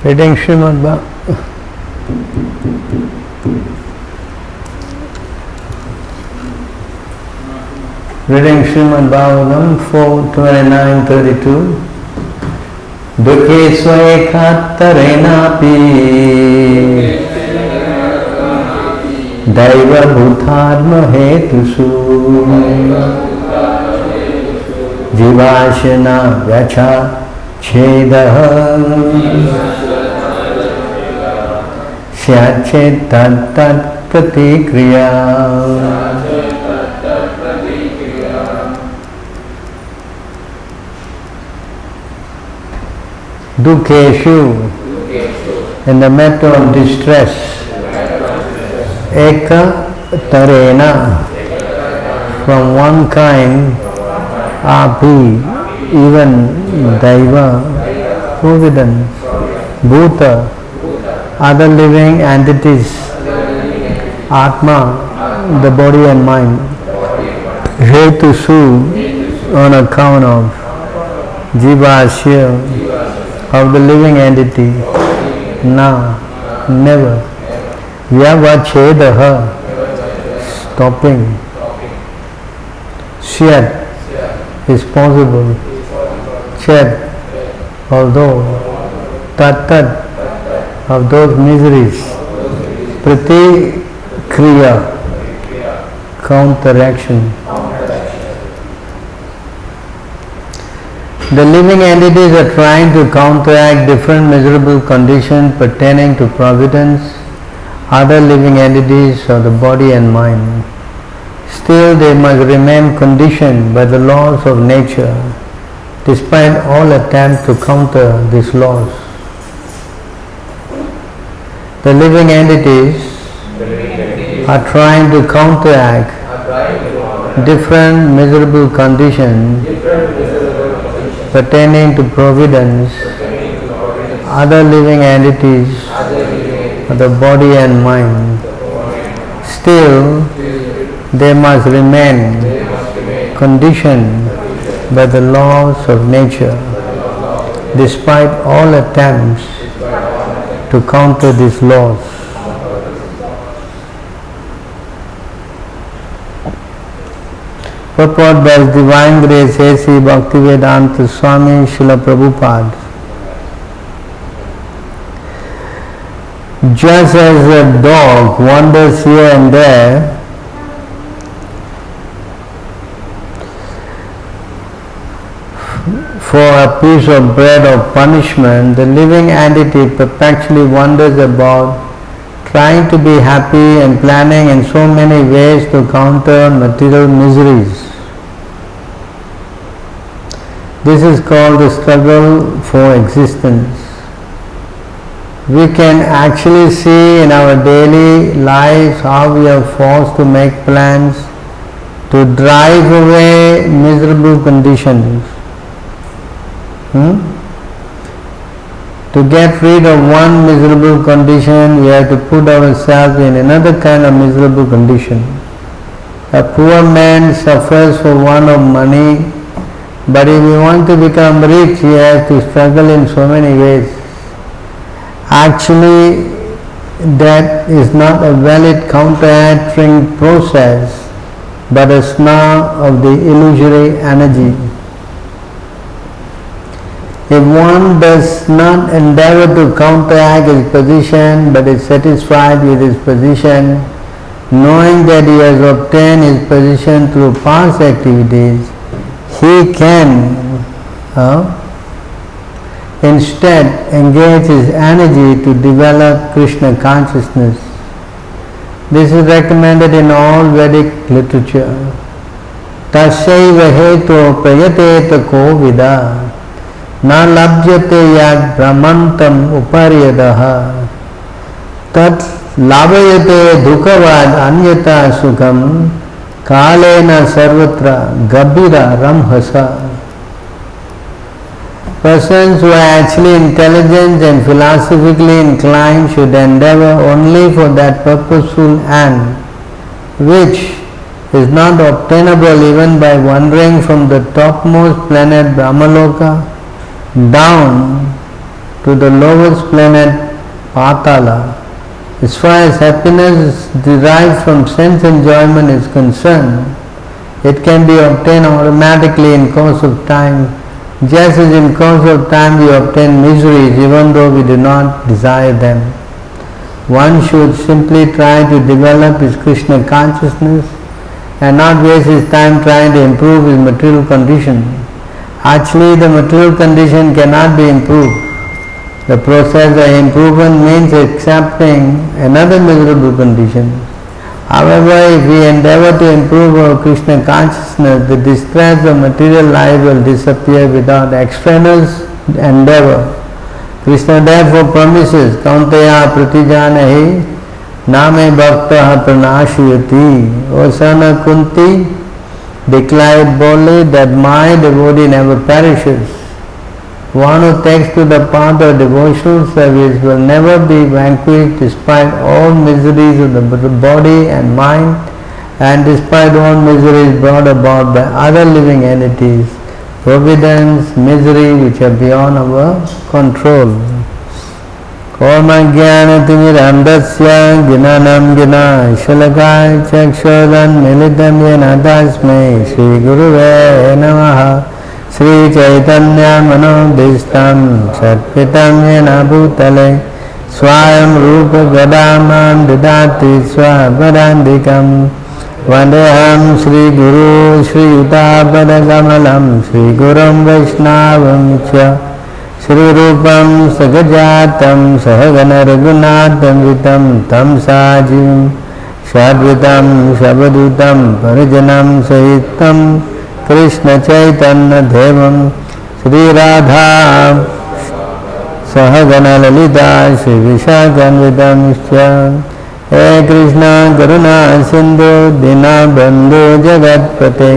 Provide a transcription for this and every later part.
Reading Srimad Bhagavatam 4:29-32. Dukhe swekhattarenapi Daiva bhutadma hetusu Jivashana vyacha chedaha Syachet tat pratikriya. Dukkeshu, in the matter of distress, eka tarena, from one kind, api, even daiva, providence, bhuta, other living entities, atma, the body and mind, hetusu, on account of, jivasya, of the living entity, na, never, vyavachedaha, stopping, syat, is possible, chet, although, tat, of those miseries, pratikriya, counteraction. The living entities are trying to counteract different miserable conditions pertaining to providence, other living entities of the body and mind. Still they must remain conditioned by the laws of nature, despite all attempts to counter these laws. The living entities are trying to counteract different miserable conditions pertaining to providence, other living entities of the body and mind. Still, they must remain conditioned by the laws of nature, despite all attempts to counter these laws. Purport by His Divine Grace A.C. Bhaktivedanta Swami Srila Prabhupada. Just as a dog wanders here and there, for a piece of bread or punishment, the living entity perpetually wanders about, trying to be happy and planning in so many ways to counter material miseries. This is called the struggle for existence. We can actually see in our daily lives how we are forced to make plans to drive away miserable conditions. To get rid of one miserable condition, we have to put ourselves in another kind of miserable condition. A poor man suffers for want of money, but if he wants to become rich, he has to struggle in so many ways. Actually, that is not a valid counteracting process, but a snare of the illusory energy. If one does not endeavor to counteract his position, but is satisfied with his position, knowing that he has obtained his position through past activities, he can instead engage his energy to develop Krishna consciousness. This is recommended in all Vedic literature. Tasyaiva hetu prayateta ko vida na labhyate yad brahmantam uparyadaha tat labhayate dukavad anyata sukham kalena sarvatra gabira ramhasa. Persons who are actually intelligent and philosophically inclined should endeavor only for that purposeful end, which is not obtainable even by wandering from the topmost planet Brahmaloka down to the lowest planet, Patala. As far as happiness derived from sense enjoyment is concerned, it can be obtained automatically in course of time, just as in course of time we obtain miseries even though we do not desire them. One should simply try to develop his Krishna consciousness and not waste his time trying to improve his material condition. Actually, the material condition cannot be improved. The process of improvement means accepting another miserable condition. However, if we endeavor to improve our Krishna consciousness, the distress of material life will disappear without extraneous endeavor. Krishna therefore promises, Kauntaya pratijanahi name bhaktaha pranashayati. O son of Kunti, declared boldly that my devotee never perishes. One who takes to the path of devotional service will never be vanquished despite all miseries of the body and mind and despite all miseries brought about by other living entities, providence, misery which are beyond our control. Koma jnana timirandasya ginanam gina shalakaya chakshodan militam yena tasmai Shri Guruve namaha Shri Chaitanya Manobhistam Satpitam Yena Bhutale Swayam Rupa Gadamam Didati Swapadandikam Vandeham Shri Guru Shri Yutabada Kamalam Shri Gurum Vaishnavam Cha Shri Rupam Sagajatam Sahagana Raghunatam Vitam Tam Sajim Shadvitam Shabadutam Parijanam Sahitam Krishna Chaitanya Devam Shri Radha Sahagana Lalita Shri Vishakhanvitam Shya He Krishna Karuna Sindhu Dina Bandhu Jagatpate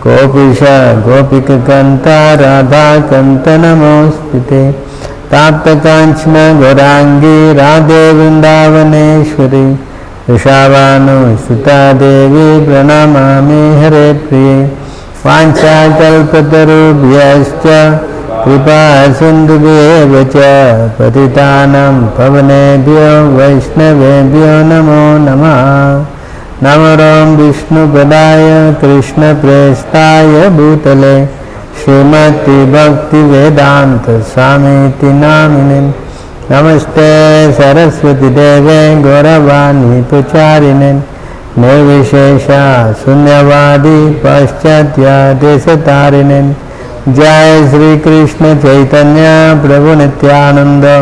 Gopisha Gopika Kanta Radha Kanta Namostite Tapta Kanchana Gaurangi Radhe Vrindavaneshwari Rishavanu Sutta Devi Pranamami Hare Priye Vanchakalpatarubhyascha kripa sindhubhyev cha patitanam pavanebhyo vaishnavebhyo namo namah. Namaram Vishnu Padaya Krishna Prestaya Bhutale Srimati Bhakti Vedanta Samiti Naminim Namaste Saraswati Deve Gauravani Pucharinin Nirvishesha Sunyavadi Paschatya Desatarinin Jai Sri Krishna Chaitanya Prabhu Nityananda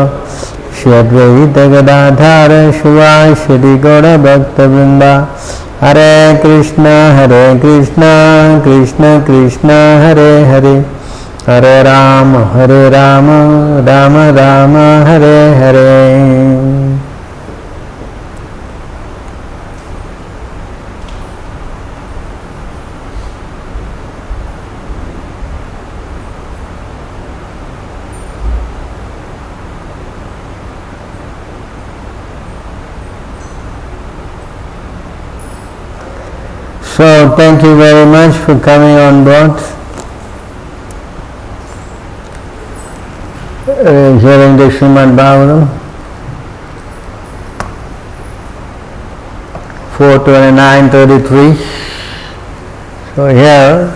Shri Advaita Gadadhara Shiva Shri Gaura Bhakta Vrinda Hare Krishna Krishna Krishna Hare Hare Hare Rama Rama Rama Hare Hare. So, thank you very much for coming on board, hearing the Srimad Bhagavatam, 429:33. So here,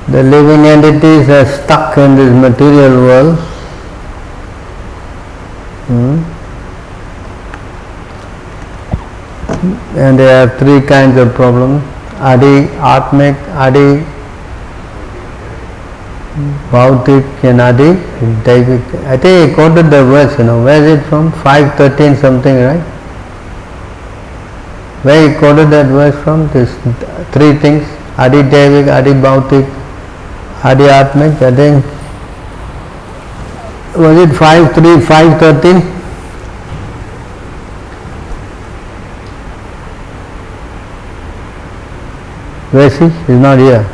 the living entities are stuck in this material world. And there are three kinds of problems: Adi, Atmik, Adi, Bhautik, and Adi, Daivik. I think I quoted the verse, where is it from? 5:13 something, right? Where he quoted that verse from? These three things: Adi, Daivik, Adi, Bhautik, Adhyatmik. I think, was it 5:13? Where is he? He's not here.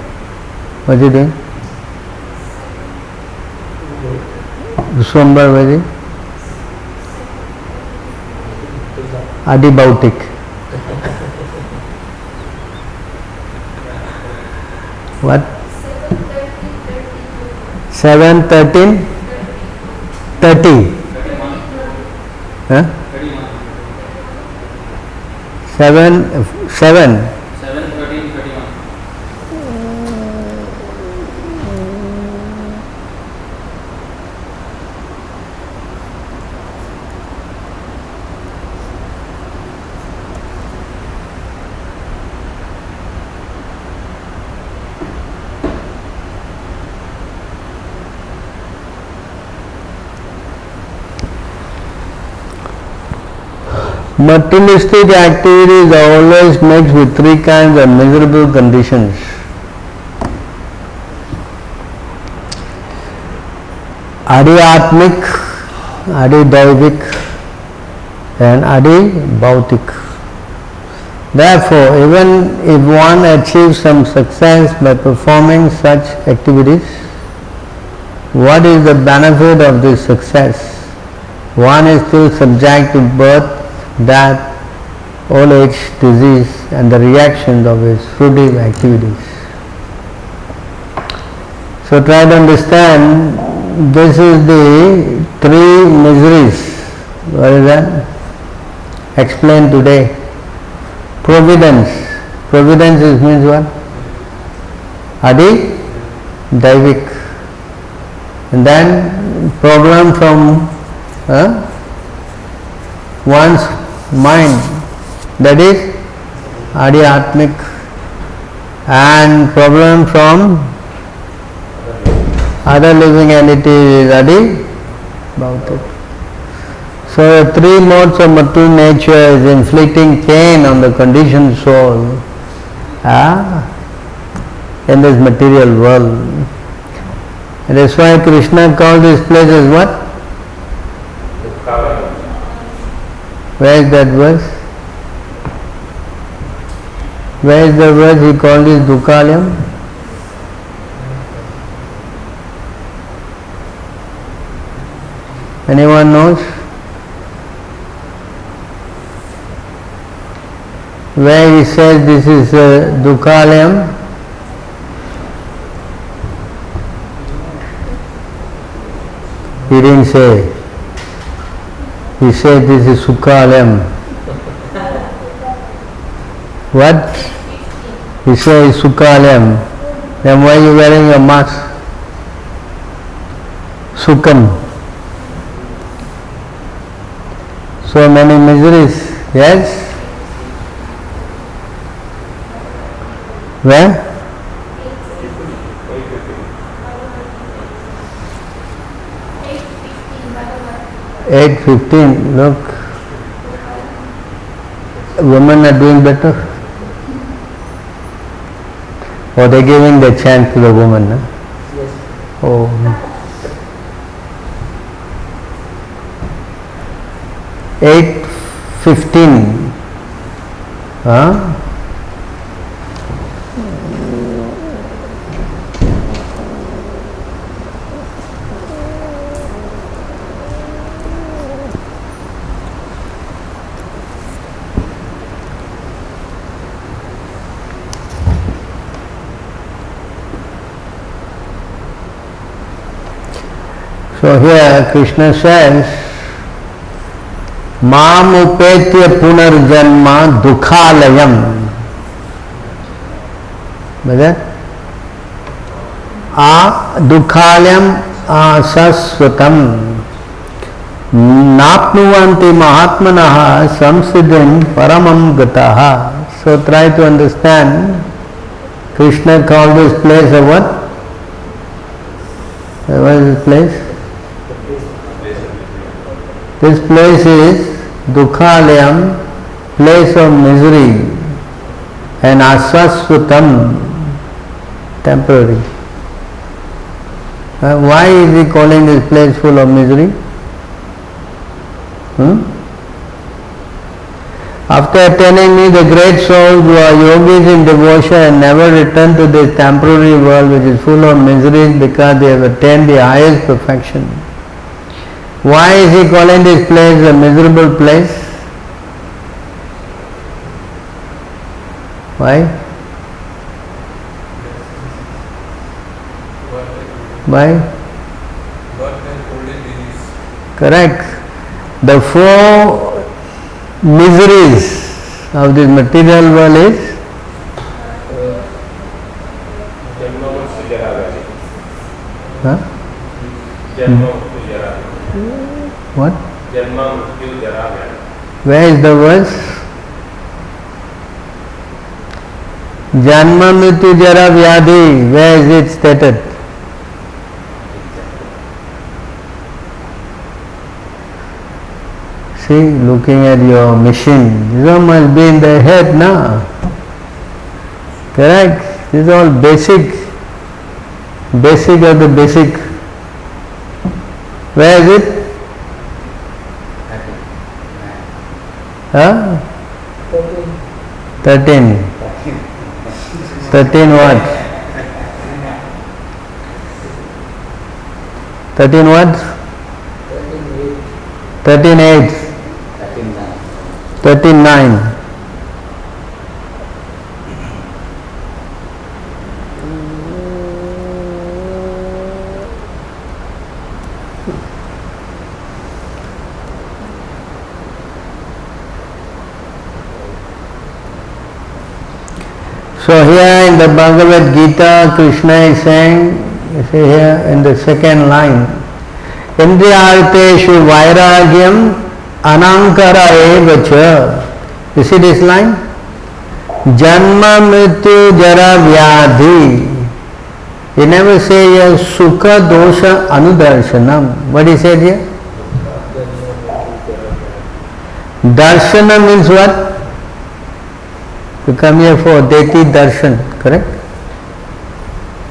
What is he doing? Vishwambar, where is he? Adibautik. What? 7, 13, 30. Huh? 7, 7. 7, 13, 31. Materialistic activities are always mixed with three kinds of miserable conditions. Adhyatmik, Adhidaivik and Adhibautik. Therefore, even if one achieves some success by performing such activities, what is the benefit of this success? One is still subject to birth, death, old age, disease and the reactions of his fruitive activities. So try to understand, this is the three miseries. What is that? Explained today. Providence. Providence means what? Adi, Daivik. And then problem from one's mind, that is Adhyatmik, and problem from other living entities is Adhibautik. So the three modes of material nature is inflicting pain on the conditioned soul in this material world. And that's why Krishna called this place as what? Where is that verse? Where is the verse he called this Dukhalayam? Anyone knows? Where he says this is Dukhalayam? He didn't say. He said this is Sukhalayam. What? He says Sukhalayam. Then why are you wearing a mask? Sukham. So many miseries. Yes? Where? 8:15. Look, women are doing better. Or they're giving the chance to the woman. Huh? Yes. Oh. $8.15. Huh? So here Krishna says, Mam upetya punarjanma dukhalayam. Dukhalayam asaswatam napnuvanti mahatmanaha samsiddhim paramam gataha. So try to understand, Krishna called this place a what? What is this place? This place is Dukhalayam, place of misery, and Asaswatam, temporary. Why is he calling this place full of misery? After attaining me, the great souls who are yogis in devotion never return to this temporary world which is full of miseries because they have attained the highest perfection. Why is he calling this place a miserable place? Why? Why? Correct. The four miseries of this material world is what? Where is the verse? Janma Mrityu Jara Vyadhi. Where is it stated? See, looking at your machine, this all must be in the head now. Correct? This is all basic of the basic. Where is it? Huh? 13. 13 what? 13 what? 13 8. 39. So here in the Bhagavad Gita, Krishna is saying, you see here in the second line, Indriyarteshu vairagyam anankara evacha. You see this line? Janma mrityu jara vyadhi. He never say here sukha dosha anudarshanam. What he said here? Darshana means what? You come here for Deti Darshan, correct?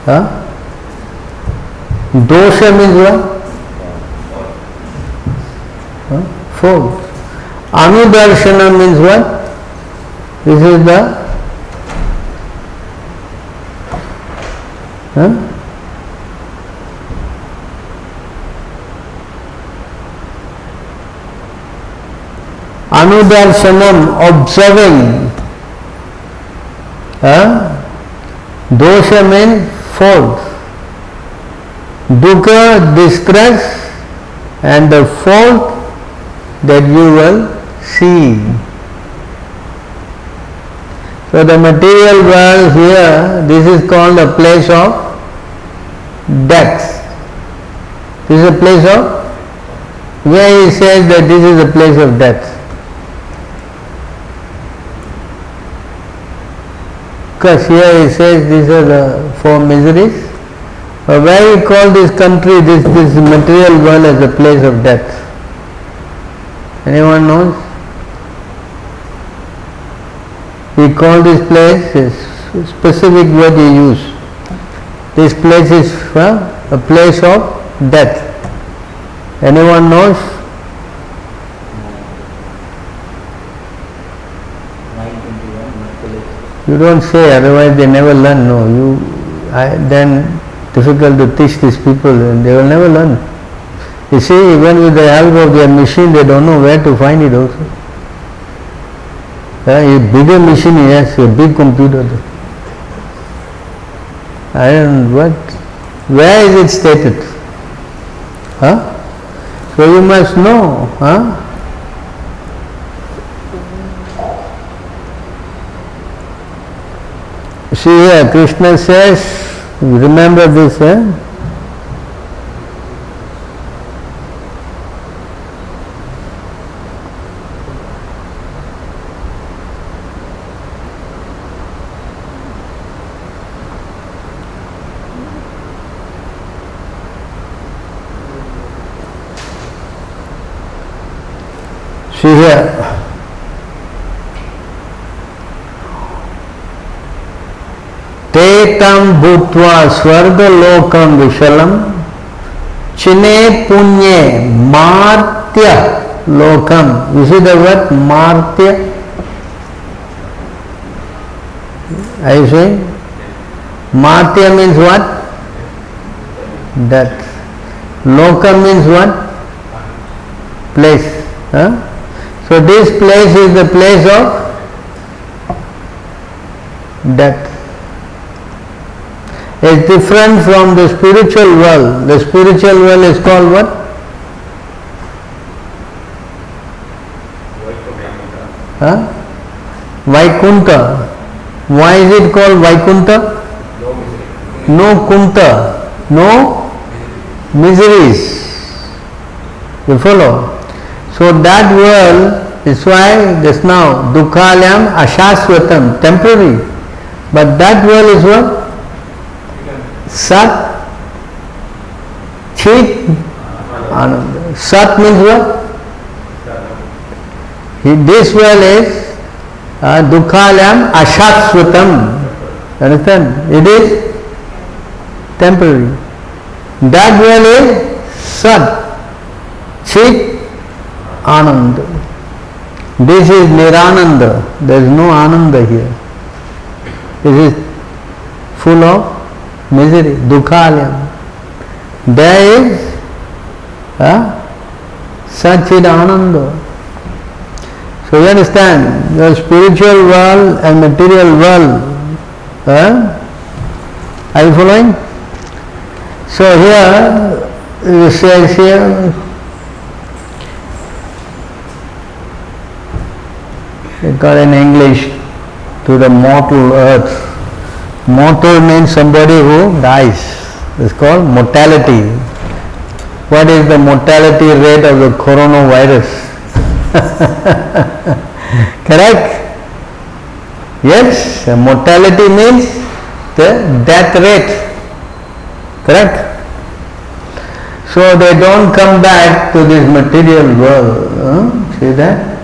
Huh? Dosha means what? Huh? Fault. Anudarshana means what? This is the Anudarshanam, observing. Dosha means fault. Dukkha, distress, and the fault that you will see. So the material world here, this is called a place of death. This is a place of, where he says that this is a place of death. Because here he says these are the four miseries. But where he called this country, this material world as a place of death? Anyone knows? He called this place, a specific word he used. This place is a place of death. Anyone knows? You don't say, otherwise they never learn. No, then difficult to teach these people, and they will never learn. You see, even with the help of their machine, they don't know where to find it also. A bigger machine, yes, a big computer. I don't know what. Where is it stated? So you must know. See here, Krishna says, remember this, See here. Tetam bhutva swargalokam vishalam chine punye martya lokam. You see the word martya? Are you saying? Martya means what? Death. Lokam means what? Place. So this place is the place of death. It's different from the spiritual world. The spiritual world is called what? Huh? Vaikunta. Why is it called Vaikunta? No kunta, no miseries. You follow? So that world is why just now Dukhalayam Ashashvatam, temporary. But that world is what? Sat, Chit, Ananda. Sat means what? This world is Dukhalayam Ashashvatam. Understand? It is temporary. That world is Sat, Chit, Ananda. This is Nirananda. There is no Ananda here. This is full of misery, Dukhalayam. There is Satchid Ananda. So you understand, the spiritual world and material world. Are you following? So here, it says here, it got in English, to the mortal earth. Mortal means somebody who dies. It's called mortality. What is the mortality rate of the coronavirus? Correct? Yes, mortality means the death rate. Correct? So they don't come back to this material world. See that?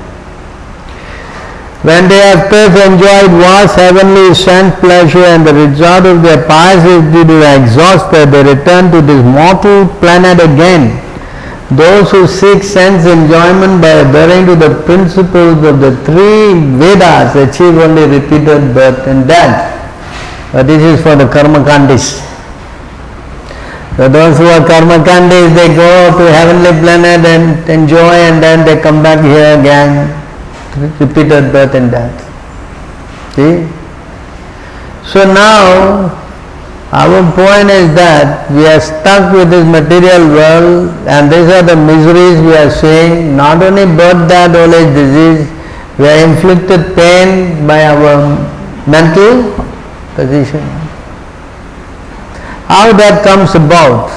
When they have first enjoyed vast heavenly sense pleasure and the result of their pious duty are exhausted, they return to this mortal planet again. Those who seek sense enjoyment by adhering to the principles of the three Vedas achieve only repeated birth and death. But this is for the karmakandis. So those who are karmakandis, they go to heavenly planet and enjoy, and then they come back here again. Repeated birth and death. See? So now, our point is that we are stuck with this material world, and these are the miseries we are seeing. Not only birth, death, old age, disease, we are inflicted pain by our mental position. How that comes about?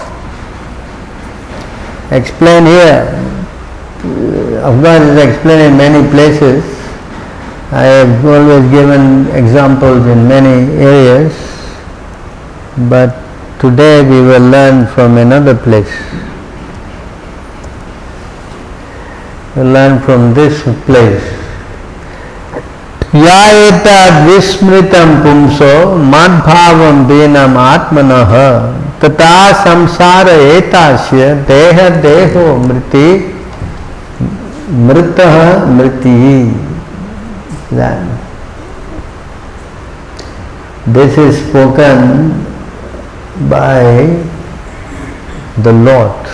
Explain here. Of course, it is explained in many places. I have always given examples in many areas, but today we will learn from another place. We will learn from this place. Ya etad vismritam pumso madbhavam dinam atmanaha tata samsara etasya deha deho mriti mritaha mriti. This is spoken by the Lord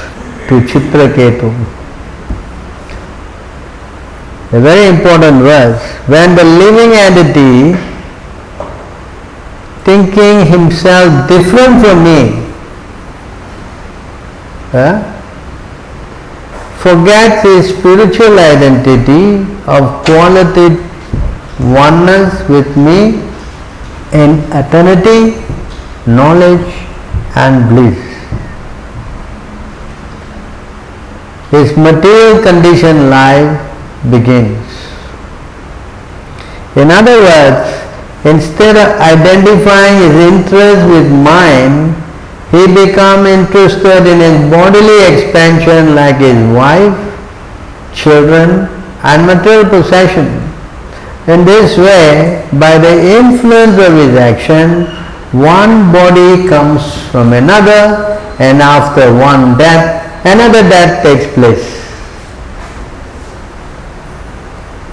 to Chitraketu. A very important verse. When the living entity, thinking himself different from me, forgets his spiritual identity of quality oneness with me in eternity, knowledge and bliss. His material conditioned life begins. In other words, instead of identifying his interest with mine, he becomes interested in his bodily expansion like his wife, children and material possession. In this way, by the influence of his action, one body comes from another, and after one death, another death takes place.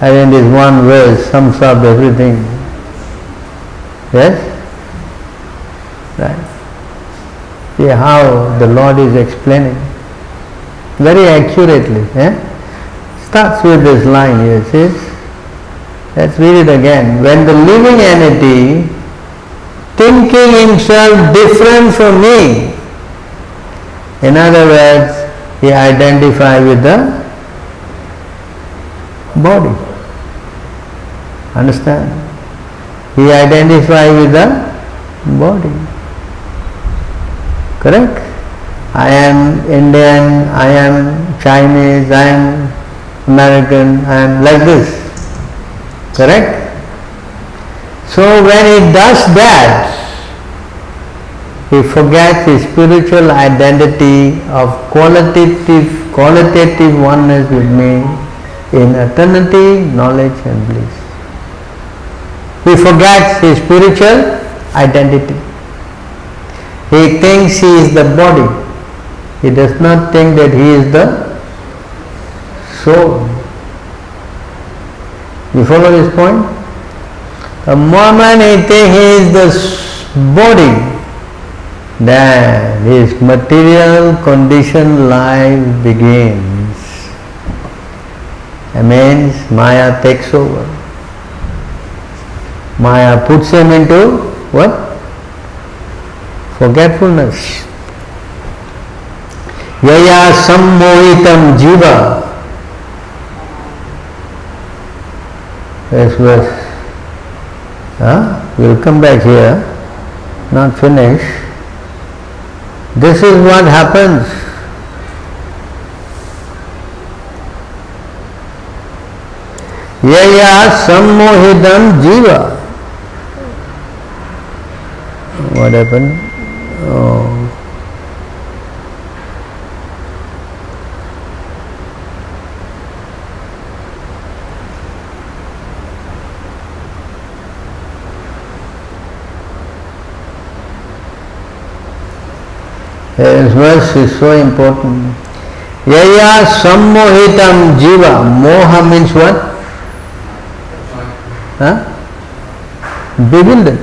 I think this one verse sums up everything. Yes? Right. See how the Lord is explaining. Very accurately. Starts with this line here. It says, let's read it again. When the living entity, thinking himself different from me. In other words, he identifies with the body. Understand? He identifies with the body. Correct? I am Indian, I am Chinese, I am American, I am like this. Correct? So when he does that, he forgets his spiritual identity of qualitative oneness with me in eternity, knowledge and bliss. He forgets his spiritual identity. He thinks he is the body. He does not think that he is the soul. You follow this point? The moment he thinks he is the body, then his material conditioned life begins. That means Maya takes over. Maya puts him into what? Forgetfulness. Yaya sammohitam jiva. This verse. We'll come back here. Not finished. This is what happens. Yaya sammohitam jiva. What happened? Oh. This verse is so important. Yaya sammohitam jiva. Moha means what? Bewildered.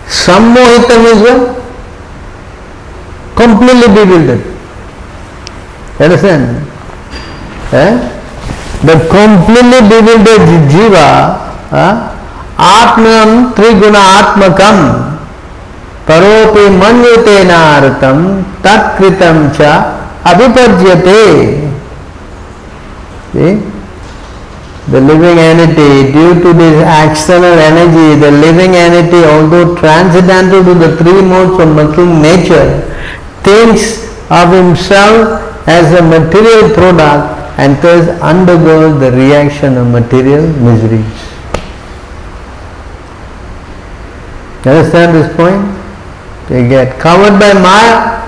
Sammohitam is what? Completely bewildered. Understand? The completely bewildered jiva, atmam triguna atmakam Paropi manyate nartam tatkritam cha abhiparjyate. See? The living entity, due to this external energy, the living entity, although transcendental to the three modes of working nature, thinks of himself as a material product and thus undergoes the reaction of material miseries. You understand this point? They get covered by Maya,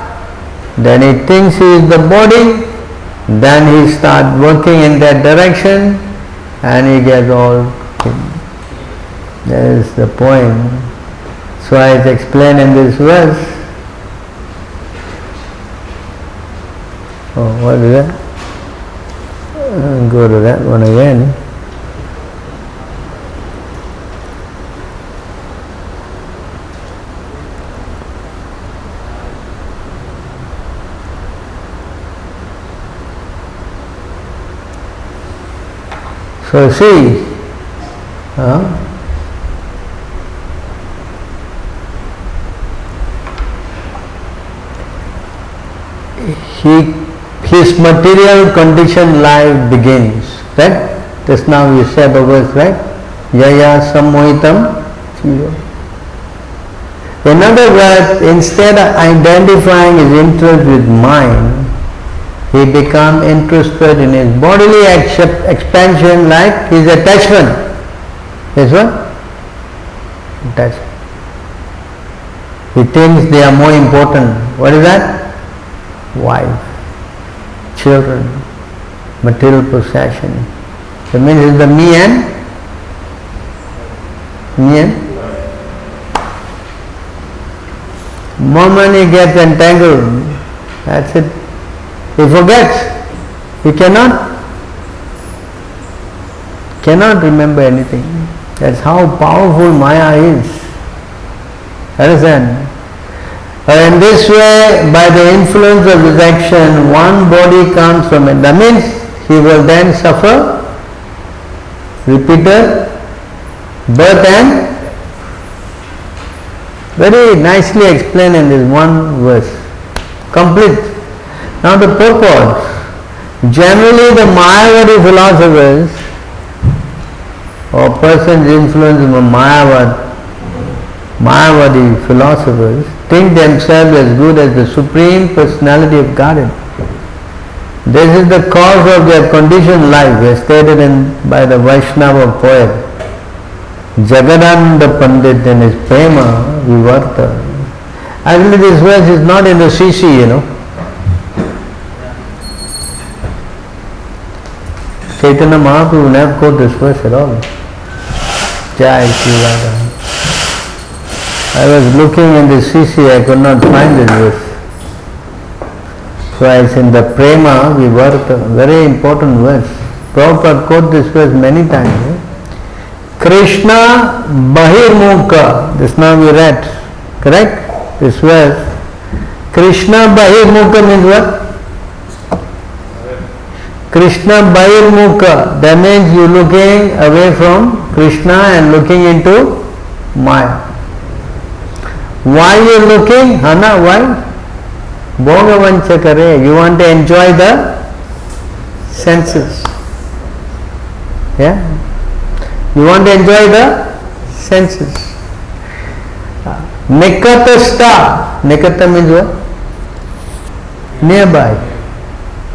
then he thinks he is the body, then he starts working in that direction and he gets all. That is the point. So I explain in this verse. Oh, what is that? Go to that one again. So see, his material conditioned life begins, right? Just now you said the verse, right? Yaya sammohitam jiva. In other words, instead of identifying his interest with mind, he becomes interested in his bodily expansion like his attachment. Is what? Attachment. He thinks they are more important. What is that? Wife, children, material possession. That means it's the me and moment he gets entangled, that's it. He forgets. He cannot remember anything. That's how powerful Maya is. Understand? And in this way, by the influence of his action, one body comes from it. That means he will then suffer repeated birth and Very nicely explained in this one verse. Complete. Now the purport. Generally the Mayavadi philosophers or persons influenced by Mayavadi philosophers think themselves as good as the Supreme Personality of Godhead. This is the cause of their conditioned life, as stated by the Vaishnava poet Jagananda Pandit in his Prema Vivarta. Actually this verse is not in the CC, Chaitanya Mahaprabhu never quote this verse at all. Jai Shri Radha. I was looking in the CC, I could not find this verse. So it's in the Prema Vivarta, very important verse. Prabhupada quote this verse many times. Krishna Bahirmukha, this now we read, correct? This verse. Krishna Bahirmukha means what? Krishna Bahirmukha, that means you looking away from Krishna and looking into Maya. Why you looking? Hana, why? Bhogavancha kare, you want to enjoy the senses. Yeah? You want to enjoy the senses. Nikata sta. Nikata means what? Nearby.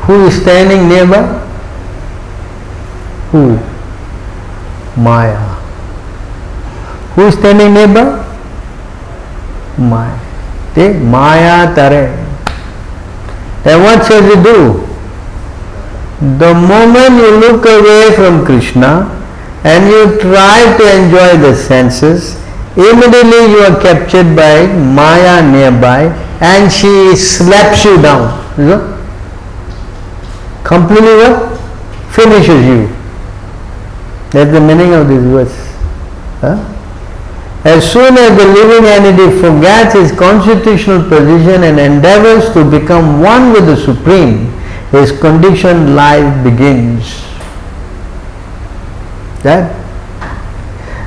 Who is standing nearby? Who? Maya. Who is standing nearby? Maya. Take Maya tare. Then what shall you do? The moment you look away from Krishna and you try to enjoy the senses, immediately you are captured by Maya nearby and she slaps you down. You know? Completely what? Finishes you. That's the meaning of this verse. Huh? As soon as the living entity forgets his constitutional position and endeavors to become one with the Supreme, his conditioned life begins. That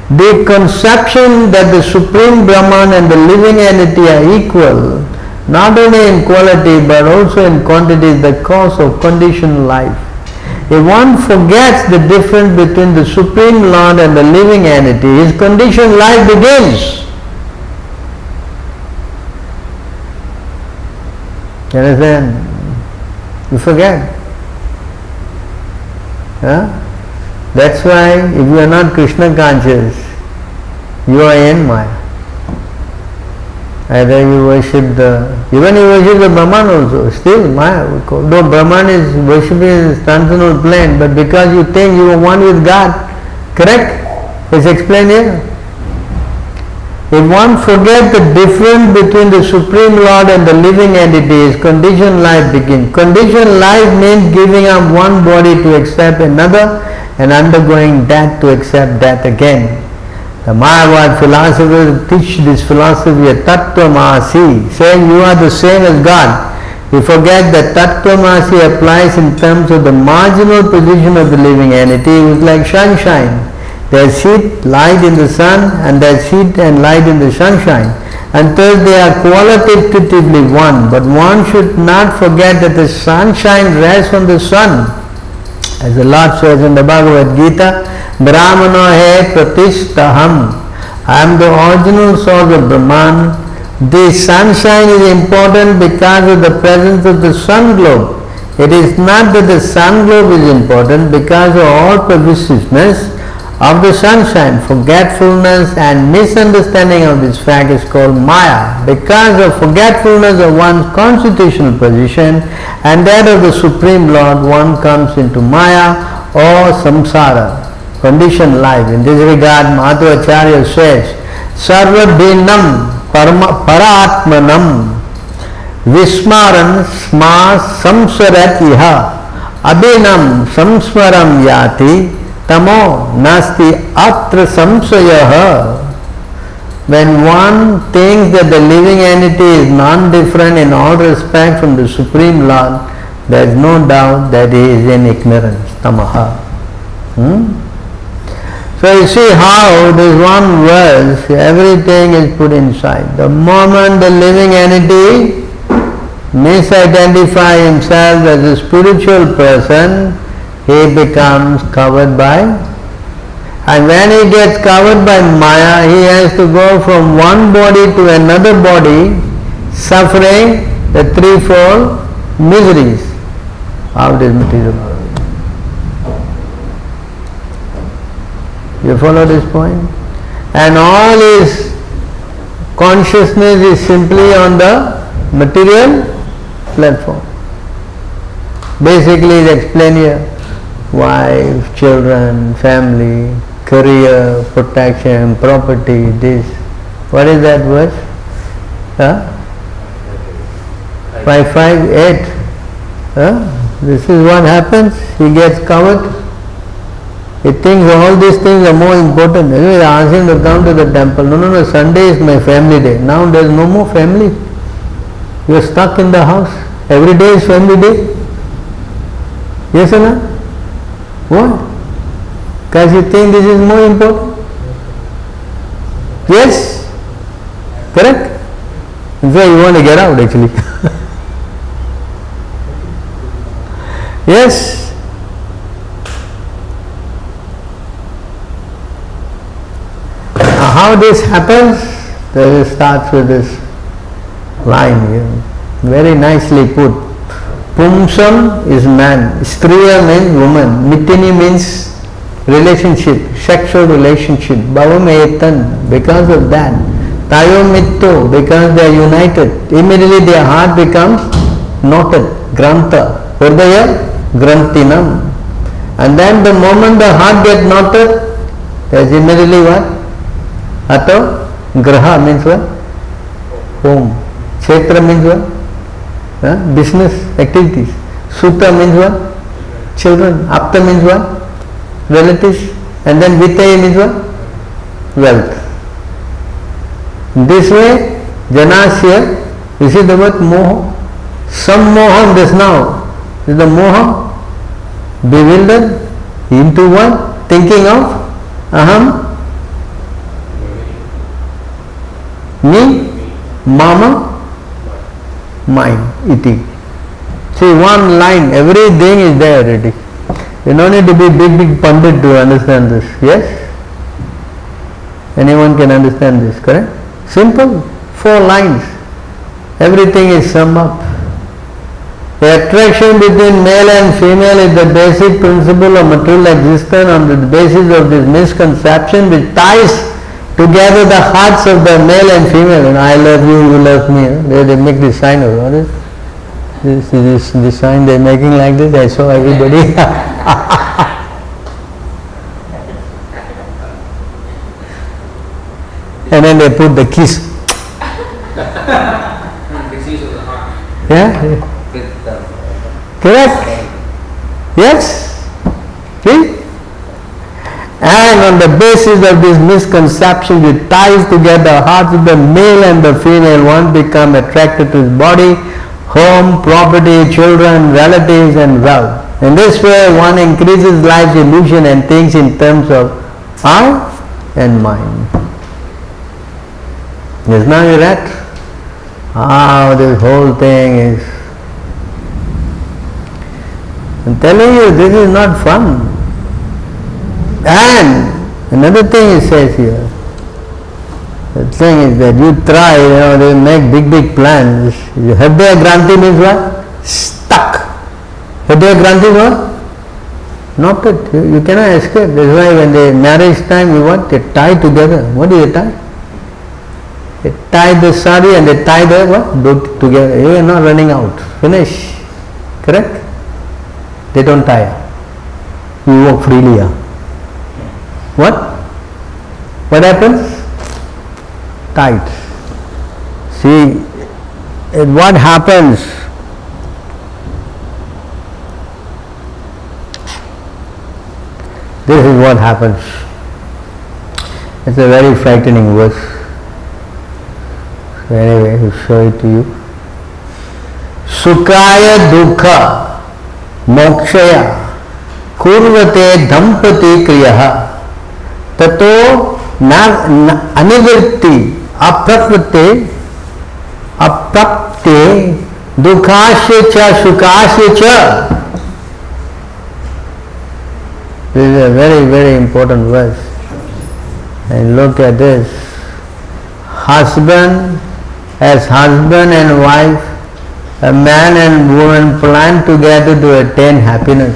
the conception that the Supreme Brahman and the living entity are equal, not only in quality but also in quantity, is the cause of conditioned life. If one forgets the difference between the Supreme Lord and the living entity, his conditioned life begins. You understand? You forget. Huh? That's why if you are not Krishna conscious, you are in Maya. Either you worship even you worship the Brahman also, still Maya. Though Brahman is worshipping in transcendental plane, but because you think you are one with God, correct? It's explained here. If one forgets the difference between the Supreme Lord and the living entity, his conditioned life begins. Conditioned life means giving up one body to accept another and undergoing death to accept death again. The Mayavad philosophers teach this philosophy of Tattvamasi, saying you are the same as God. We forget that Tattvamasi applies in terms of the marginal position of the living entity. It is like sunshine. There's heat, light in the sun, and there's heat and light in the sunshine. And thus they are qualitatively one. But one should not forget that the sunshine rests on the sun. As the Lord says in the Bhagavad Gita, Brahmano he pratisthaham. I am the original source of Brahman. The sunshine is important because of the presence of the sun globe. It is not that the sun globe is important because of all pervasiveness of the sunshine. Forgetfulness and misunderstanding of this fact is called Maya. Because of forgetfulness of one's constitutional position and that of the Supreme Lord, one comes into Maya or samsara, conditioned life. In this regard, Madhvacharya says, Sarvadhinam Paratmanam Vismaran Sma Samsarat Iha Abhinam Samsmaram Yati Tamo Nasti Atra Samsayaha. When one thinks that the living entity is non-different in all respects from the Supreme Lord, there is no doubt that he is in ignorance, tamaha. So you see how this one verse, everything is put inside. The moment the living entity misidentify himself as a spiritual person, he becomes covered by, and when he gets covered by Maya, he has to go from one body to another body, suffering the threefold miseries of this material world. You follow this point? And all his consciousness is simply on the material platform. Basically, it's explained here: wife, children, family, career, protection, property, this. What is that verse? 558. This is what happens. He gets covered. He thinks all these things are more important. Anyway, I asked him to come to the temple. No, Sunday is my family day. Now there is no more family. You are stuck in the house. Every day is family day. Yes or no? What? Because you think this is more important? Yes? Correct? In fact, you want to get out actually. Yes? How this happens? It starts with this line here. Very nicely put. Pumsam is man. Striya means woman. Mitini means relationship, sexual relationship. Bhavametan, because of that. Tayomitto, because they are united. Immediately their heart becomes knotted. Granta. Hridaya Grantinam. And then the moment the heart gets knotted, there is immediately what? Ato Graha means what? Home. Kshetra means what? Business activities. Sutta means what? Children. Apta means what? Relatives. And then Vitaya means what? Wealth. This way, Janasya, you see the word moha? Some moha this now. Is the moha bewildered into what? Thinking of aham, me, mama, mine, iti. See, one line, everything is there already. You don't need to be big pundit to understand this. Yes? Anyone can understand this, correct? Simple, 4 lines. Everything is summed up. The attraction between male and female is the basic principle of material existence. On the basis of this misconception which ties together the hearts of the male and female, and I love you, you love me. They make this sign of what is this sign they're making like this. I saw everybody. And then they put the kiss. Yeah? Correct? Yes? See? And on the basis of this misconception which ties together hearts of the male and the female, one become attracted to his body, home, property, children, relatives and wealth. In this way one increases life's illusion and thinks in terms of I and mine. Yes, now you read how this whole thing is. I'm telling you, this is not fun. And another thing it says here, the thing is that you try, they make big plans. Hridaya Granthi means what? Stuck. Hridaya Granthi is what? Knotted. You cannot escape. That's why when they marriage time, they tie together. What do they tie? They tie the sari and they tie the what? Both together. You are not running out. Finish. Correct? They don't tie. You walk freely. What? What happens? Tight. See, what happens? This is what happens. It's a very frightening verse. So anyway, I'll show it to you. Sukaya dukha mokshaya kurvate dhampati kriyaha ततो न अनिवृत्ति अप्रकृति अप्रप्ते दुखास्य च सुखास्य च. This is a very, very important verse. And look at this. Husband, as husband and wife, a man and woman plan together to attain happiness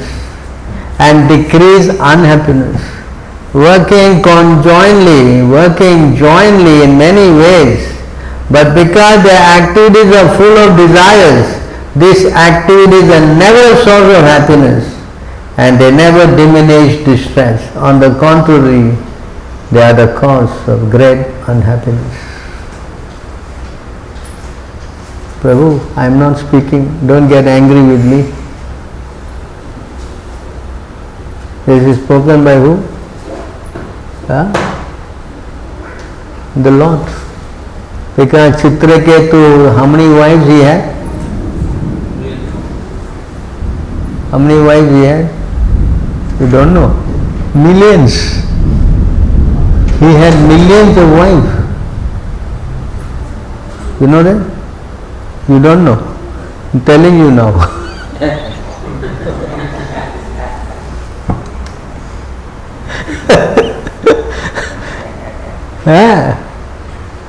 and decrease unhappiness, working jointly in many ways. But because their activities are full of desires, these activities are never a source of happiness, and they never diminish distress. On the contrary, they are the cause of great unhappiness. Prabhu, I am not speaking, don't get angry with me. This is spoken by who? Huh? The Lord. Because Chitraketu, how many wives he had? How many wives he had? You don't know? Millions. He had millions of wives. You know that? You don't know. I'm telling you now.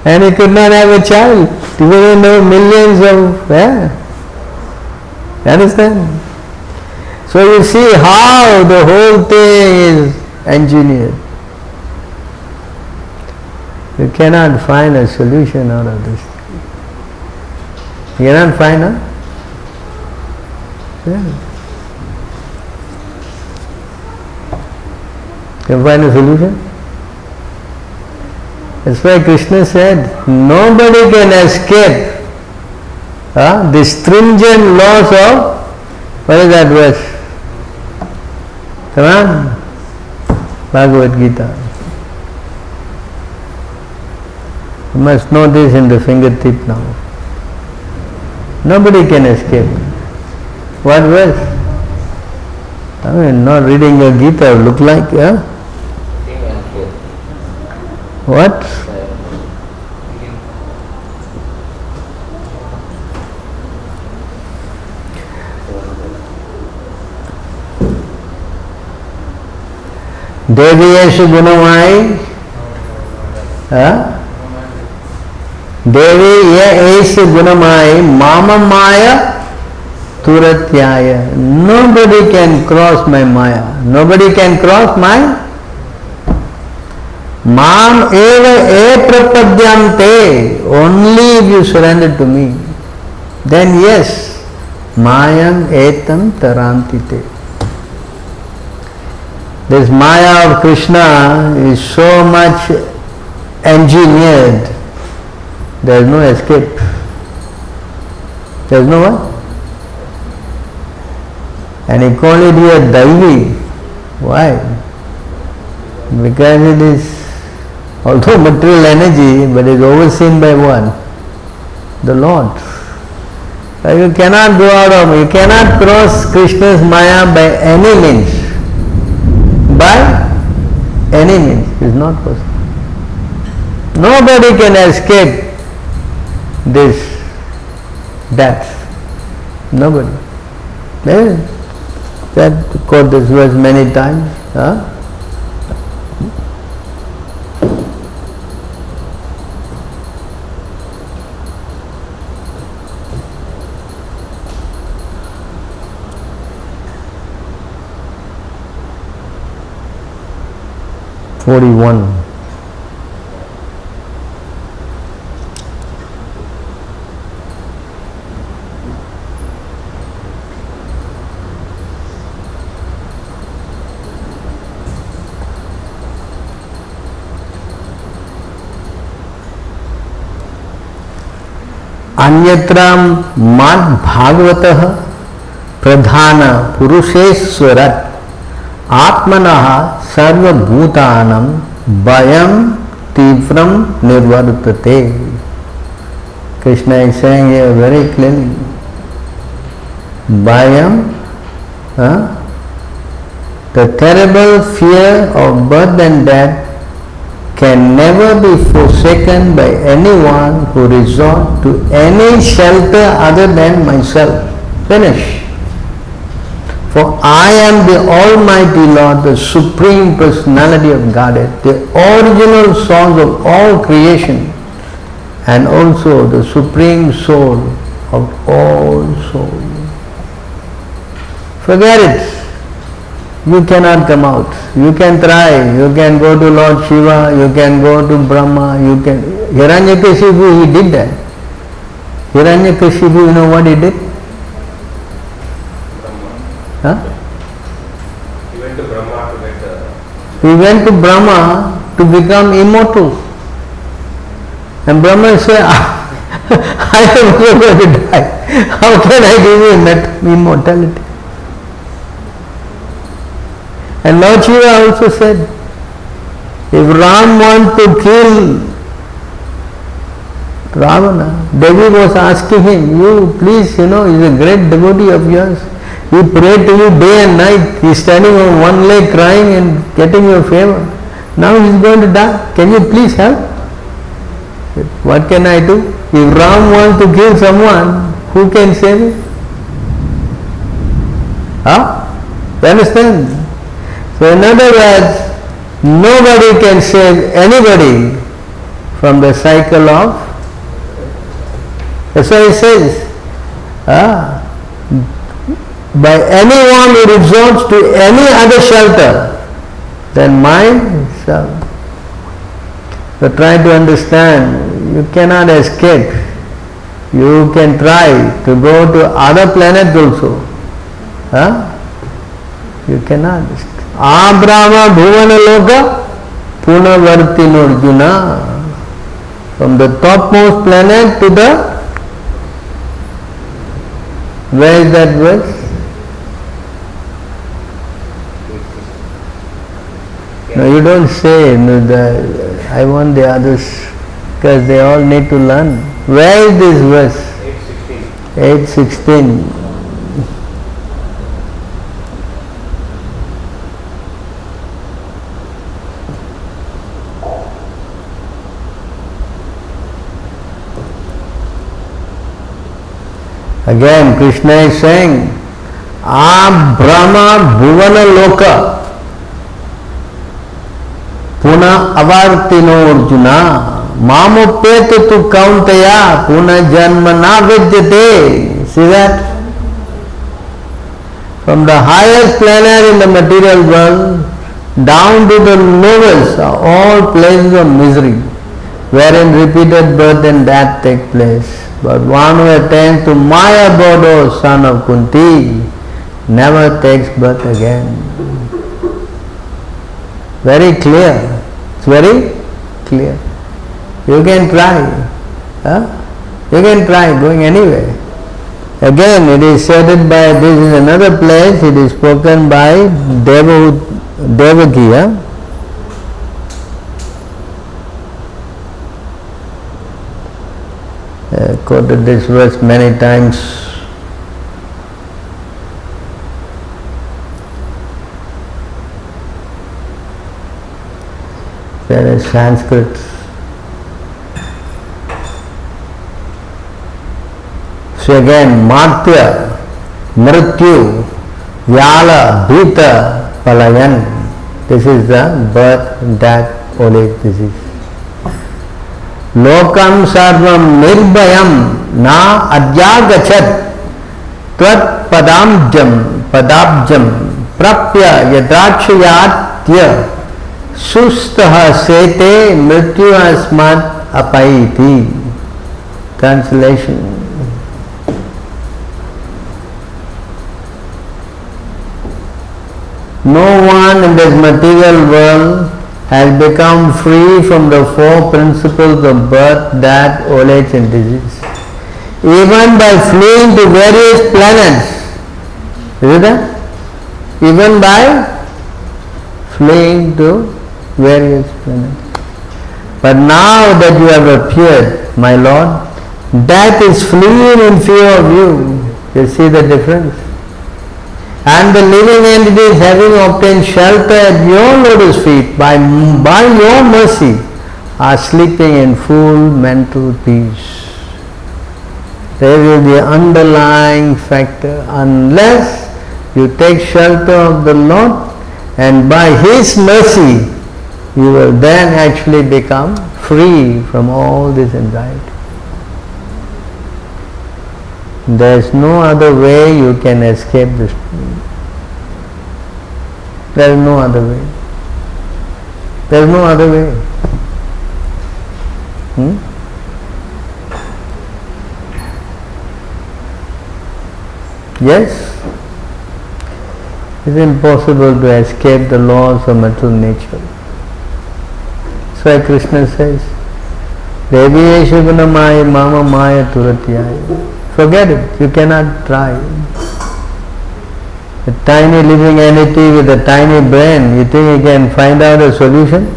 And he could not have a child. Even though millions of, understand? So you see how the whole thing is engineered. You cannot find a solution out of this. You cannot find a? Can you find a solution? That's why Krishna said, nobody can escape the stringent laws of, what is that verse? Come on, Bhagavad Gita. You must know this in the fingertip now. Nobody can escape. What verse? I mean, not reading your Gita look like, What? Deviyeshu gunamai, Devi eshu gunamai, mama maya turatyaya. Nobody can cross my maya. Nobody can cross my Mam eva e prapadyante. Only if you surrender to me, then yes, mayam etam tarantite. This maya of Krishna is so much engineered, there is no escape. There is no what? And he called it here Daivi. Why? Because it is also material energy, but is overseen by what? The Lord. So you cannot go out of, you cannot cross Krishna's maya by any means. By any means, it is not possible. Nobody can escape this depth. Nobody. That quote this verse many times. (41) अन्यत्र मद् भागवतः प्रधान पुरुषेश्वरत् आत्मनः सर्वभूतानां भयं तीव्रं निर्वर्तते. Krishna is saying here very clearly, Bhayam, the terrible fear of birth and death can never be forsaken by anyone who resort to any shelter other than myself. Finish. For I am the Almighty Lord, the Supreme Personality of Godhead, the original source of all creation, and also the Supreme Soul of all souls. Forget it. You cannot come out. You can try. You can go to Lord Shiva. You can go to Brahma. You can. Hiranyakashipu, he did that. Hiranyakashipu, you know what he did? Huh? He went to Brahma to get the... He went to Brahma to become immortal. And Brahma said, I am also going to die. How can I give you immortality? And Lord Shiva also said, if Ram wanted to kill Ravana, Devi was asking him, you please, he's a great devotee of yours. He prayed to you day and night. He is standing on one leg crying and getting your favor. Now he is going to die. Can you please help? What can I do? If Ram wants to kill someone, who can save him? Huh? You understand? So in other words, nobody can save anybody from the cycle of... That's why he says, by anyone who resorts to any other shelter than mine. So try to understand, you cannot escape. You can try to go to other planets also. You cannot escape. Abrahma bhuvana loka punavartino Arjuna. From the topmost planet to the... Where is that verse? No, you don't say. I want the others because they all need to learn. Where is this verse? 8:16. 8:16. Again, Krishna is saying, Brahma bhuvana loka puna avartino Arjuna mamupeta tu kauntaya puna janma na vidyate. See that? From the highest planet in the material world down to the lowest are all places of misery, wherein repeated birth and death take place. But one who attains to my abode, O son of Kunti, never takes birth again. Very clear. It's very clear. You can try. You can try going anywhere. Again, it is said by, this is another place, it is spoken by Devaki. Quoted this verse many times. There is Sanskrit. So again, Martya, Mrityu, Vyala, Bhita, Palayan. This is the birth, death, old age disease. Lokam sarvam nirbhayam na adyagachat tvat padabjam prapya yadrakshayatya sustaha sete mrityu asmat apaiti. Translation. No one in this material world has become free from the four principles of birth, death, old age and disease. Even by fleeing to various planets. Is it that? Even by fleeing to various planets. But now that you have appeared, my Lord, death is fleeing in fear of you. You see the difference? And the living entities having obtained shelter at your lotus feet by your mercy are sleeping in full mental peace. There will be underlying factor unless you take shelter of the Lord, and by His mercy you will then actually become free from all this anxiety. There is no other way you can escape this. There is no other way. There is no other way. Yes? It's impossible to escape the laws of material nature. That's why Krishna says, Deviyesha guna maya mama maya turatyaya. Forget it, you cannot try. A tiny living entity with a tiny brain, you think you can find out a solution?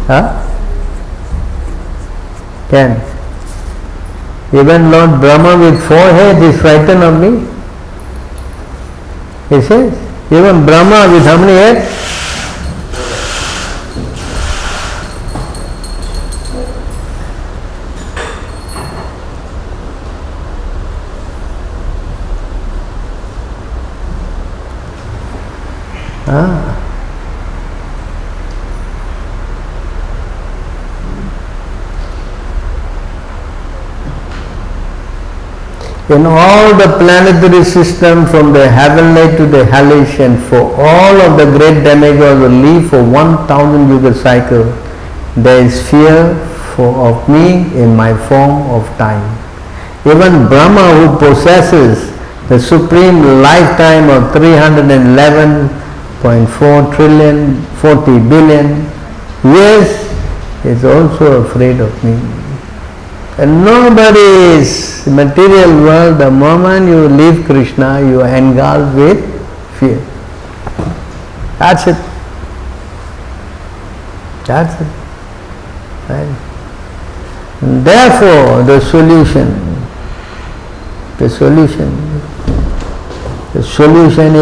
Huh? Can. Even Lord Brahma with 4 heads is frightened of me. He says, even Brahma with how many heads? In all the planetary system, from the heavenly to the hellish, and for all of the great demigods who live for 1,000 yuga cycle, there is fear of me in my form of time. Even Brahma, who possesses the supreme lifetime of 311.4 trillion, 40 billion years, is also afraid of me. And nobody is material world. The moment you leave Krishna, you are engulfed with fear. That's it. That's it. Right? And therefore, the solution is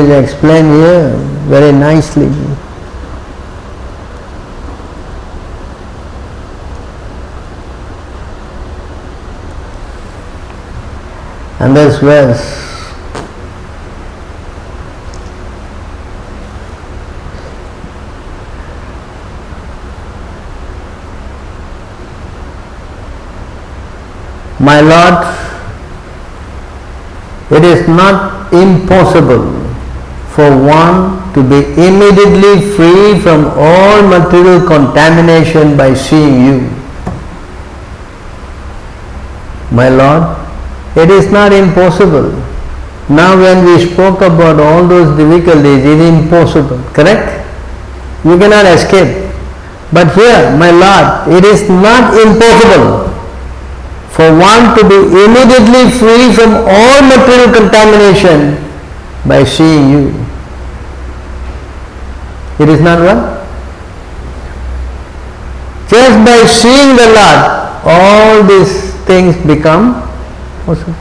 explained here very nicely. And this verse, my Lord, it is not impossible for one to be immediately free from all material contamination by seeing you. My Lord, it is not impossible. Now when we spoke about all those difficulties, it is impossible, correct? You cannot escape. But here, my Lord, it is not impossible for one to be immediately free from all material contamination by seeing you. It is not what? Just by seeing the Lord, all these things become possible.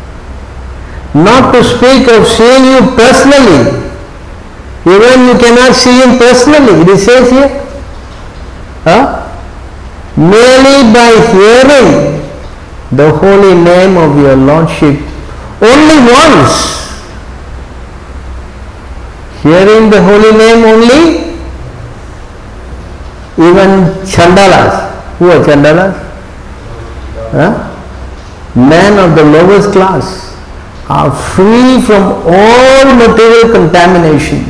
Not to speak of seeing you personally. Even you cannot see Him personally. It says here. Merely by hearing the holy name of your Lordship only once. Hearing the holy name only. Even Chandalas. Who are Chandalas? Men of the lowest class are free from all material contamination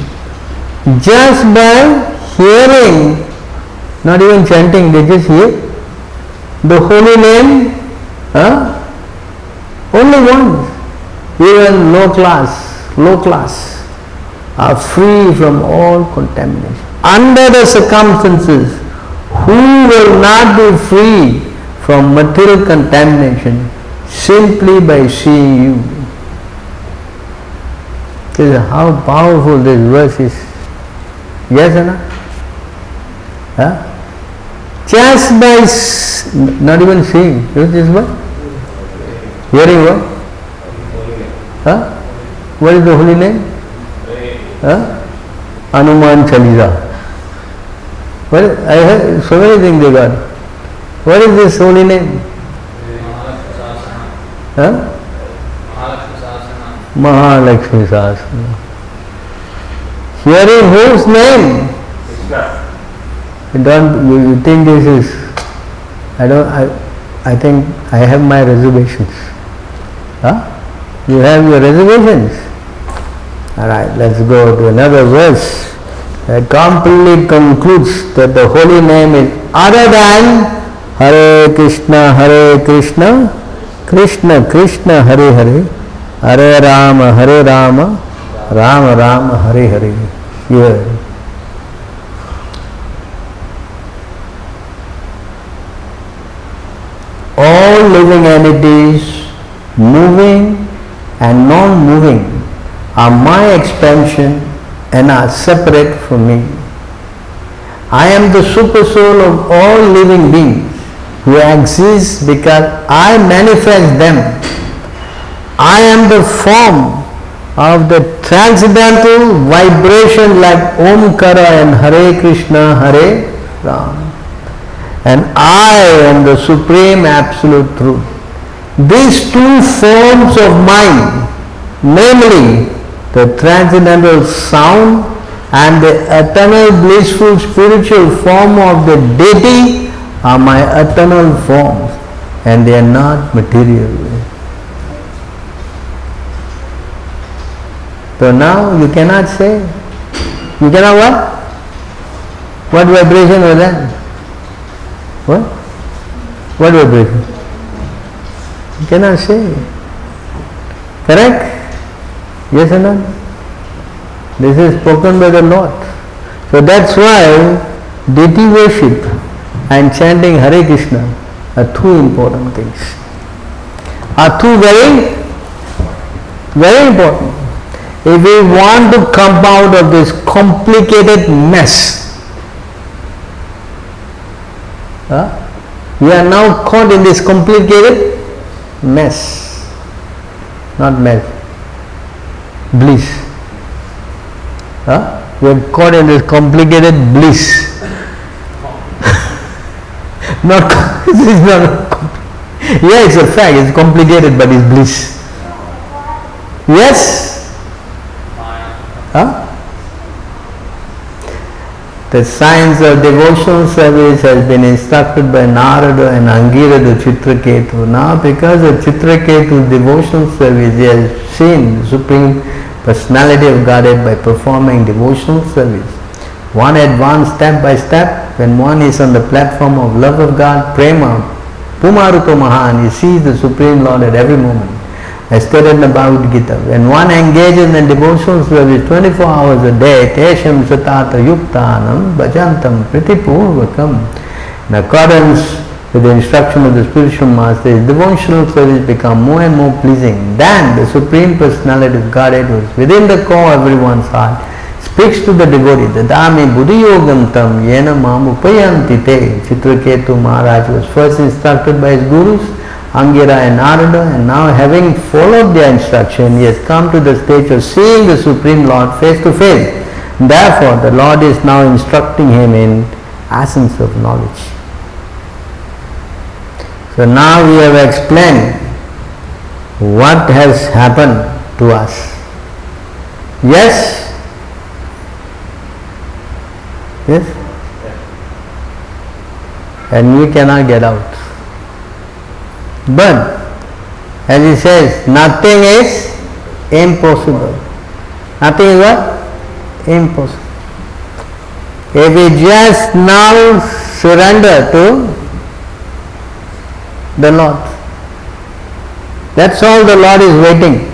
just by hearing, not even chanting, they just hear the holy name only once. Even low class are free from all contamination. Under the circumstances, who will not be free from material contamination simply by seeing you? This is how powerful this verse is. Yes or no? Just by not even seeing, just what? Hearing what? What is the holy name? Hanuman Chalisa. Well, I heard so many things they got. What is this holy name? Mahalakshmi Sahasranam. Hearing whose name? Krishna. You think this is, I think I have my reservations. You have your reservations? Alright, let's go to another verse that completely concludes that the holy name is other than Hare Krishna, Krishna Krishna, Hare Hare, Hare Rama, Rama Rama, Hare Hare. Here. All living entities, moving and non-moving, are my expansion and are separate from me. I am the super soul of all living beings who exist because I manifest them. I am the form of the transcendental vibration like Omkara and Hare Krishna, Hare Ram. And I am the supreme absolute truth. These two forms of mine, namely the transcendental sound and the eternal blissful spiritual form of the deity, are my eternal forms, and they are not material. So now you cannot say, you cannot what? What vibration was that? What? What vibration? You cannot say. Correct? Yes or no? This is spoken by the Lord. So that's why deity worship and chanting Hare Krishna are two important things. Are two very, very important. If we want to come out of this complicated mess, we are now caught in this complicated mess. Not mess. Bliss. We are caught in this complicated bliss. Not, this is not, yeah, it's a fact, it's complicated, but it's bliss. Yes? The science of devotional service has been instructed by Narada and Angirada Chitraketu. Now because of Chitraketu's devotional service, he has seen the Supreme Personality of Godhead by performing devotional service. One advanced step by step, when one is on the platform of love of God, Prema, Pumaruto Mahan, he sees the Supreme Lord at every moment. As stated in the Bhagavad Gita, when one engages in devotional service 24 hours a day, Tesham Satata Yuktanam Bhajantam Pritipurvakam. In accordance with the instruction of the spiritual master, his devotional service become more and more pleasing. Then the Supreme Personality of Godhead, who is within the core of everyone's heart, speaks to the devotee, Dadami Buddhiyogam tam yena mam upayanti te. Chitraketu Maharaj was first instructed by his gurus, Angira and Narada, and now having followed their instruction, he has come to the stage of seeing the Supreme Lord face to face. Therefore, the Lord is now instructing him in essence of knowledge. So now we have explained what has happened to us. Yes? Yes? And we cannot get out. But, as he says, nothing is impossible. Nothing is what? Impossible. If we just now surrender to the Lord, that's all the Lord is waiting.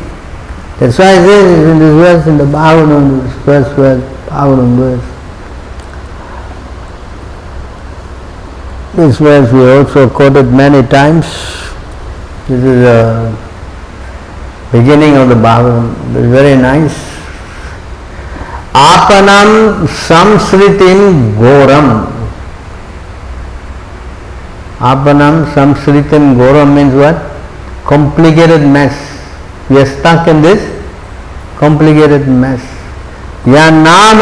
That's why it says in this verse, in the Bhagavatam, this first verse, Bhagavatam verse. This verse we also quoted many times. This is the beginning of the Bhagavatam. It's very nice. Apanam samsritim goram. Apanam samsritim goram means what? Complicated mess. We are stuck in this complicated mess. या नाम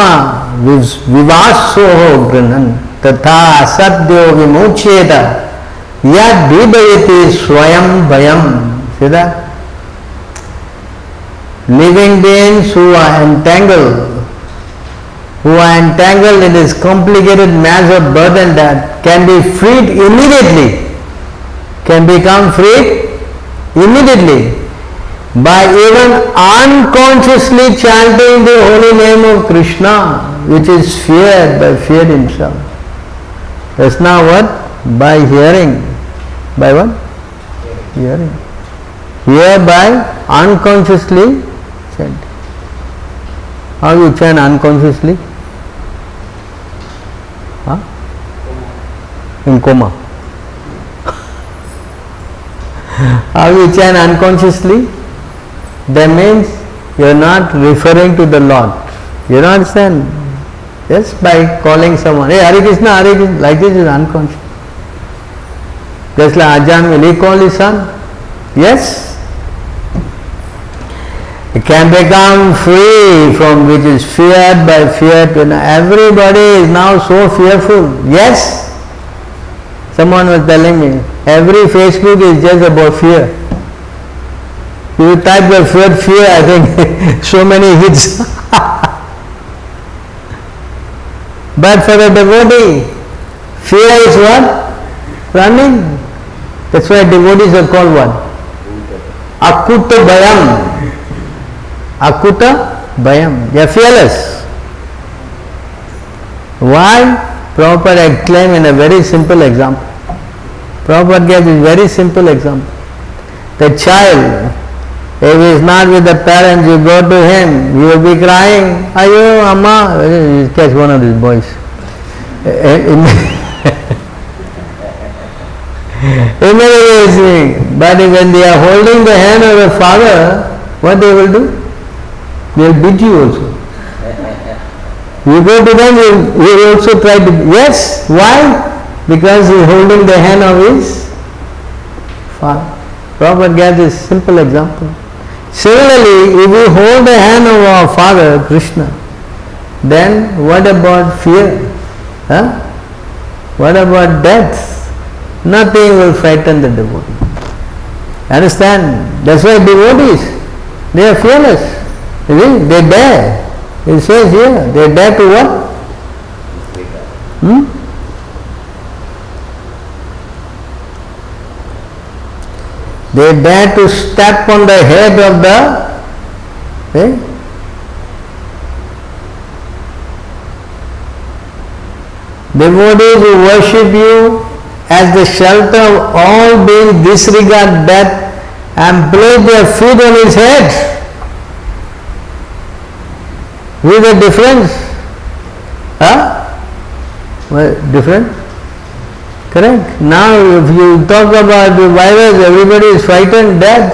विवासो गृहन तथा सद्यो विमोचेत यद विभयति स्वयं भयम. See that? Living beings who are entangled in this complicated mass of birth and death can be freed immediately, can become freed immediately by even unconsciously chanting the holy name of Krishna, which is feared by fear himself. That's now what? By hearing. By what? Hearing. Hereby unconsciously chanting. How you chant unconsciously? Huh? In coma. How you chant unconsciously? That means you are not referring to the Lord. You don't understand? Just by calling someone, hey Hare Krishna, Hare Krishna, like this is unconscious. Just like Ajahn, will he call his son? Yes. It can become free from which is feared by fear. Everybody is now so fearful. Yes. Someone was telling me, every Facebook is just about fear. You type the word fear, I think so many hits. But for the devotee, fear is what? Running. That's why devotees are called what? Akuta Bhayam. Akuta Bhayam. They are fearless. Why? Prabhupada exclaimed in a very simple example. Prabhupada gave this very simple example. The child, if he is not with the parents, you go to him, he will be crying, Ayo, Amma, catch one of these boys. Immediately, but when they are holding the hand of the father, what they will do? They will beat you also. You go to them, you will also try to, yes, why? Because he is holding the hand of his father. Prabhupada gave this simple example. Similarly, if we hold the hand of our father, Krishna, then what about fear? Huh? What about death? Nothing will frighten the devotee. Understand? That's why devotees, they are fearless. You see? They dare. It says here, they dare to what? They dare to step on the head of the devotees who worship you as the shelter of all beings, disregard death and place their feet on his head. With a difference? Huh? Well, different? Correct? Now if you talk about the virus, everybody is frightened death.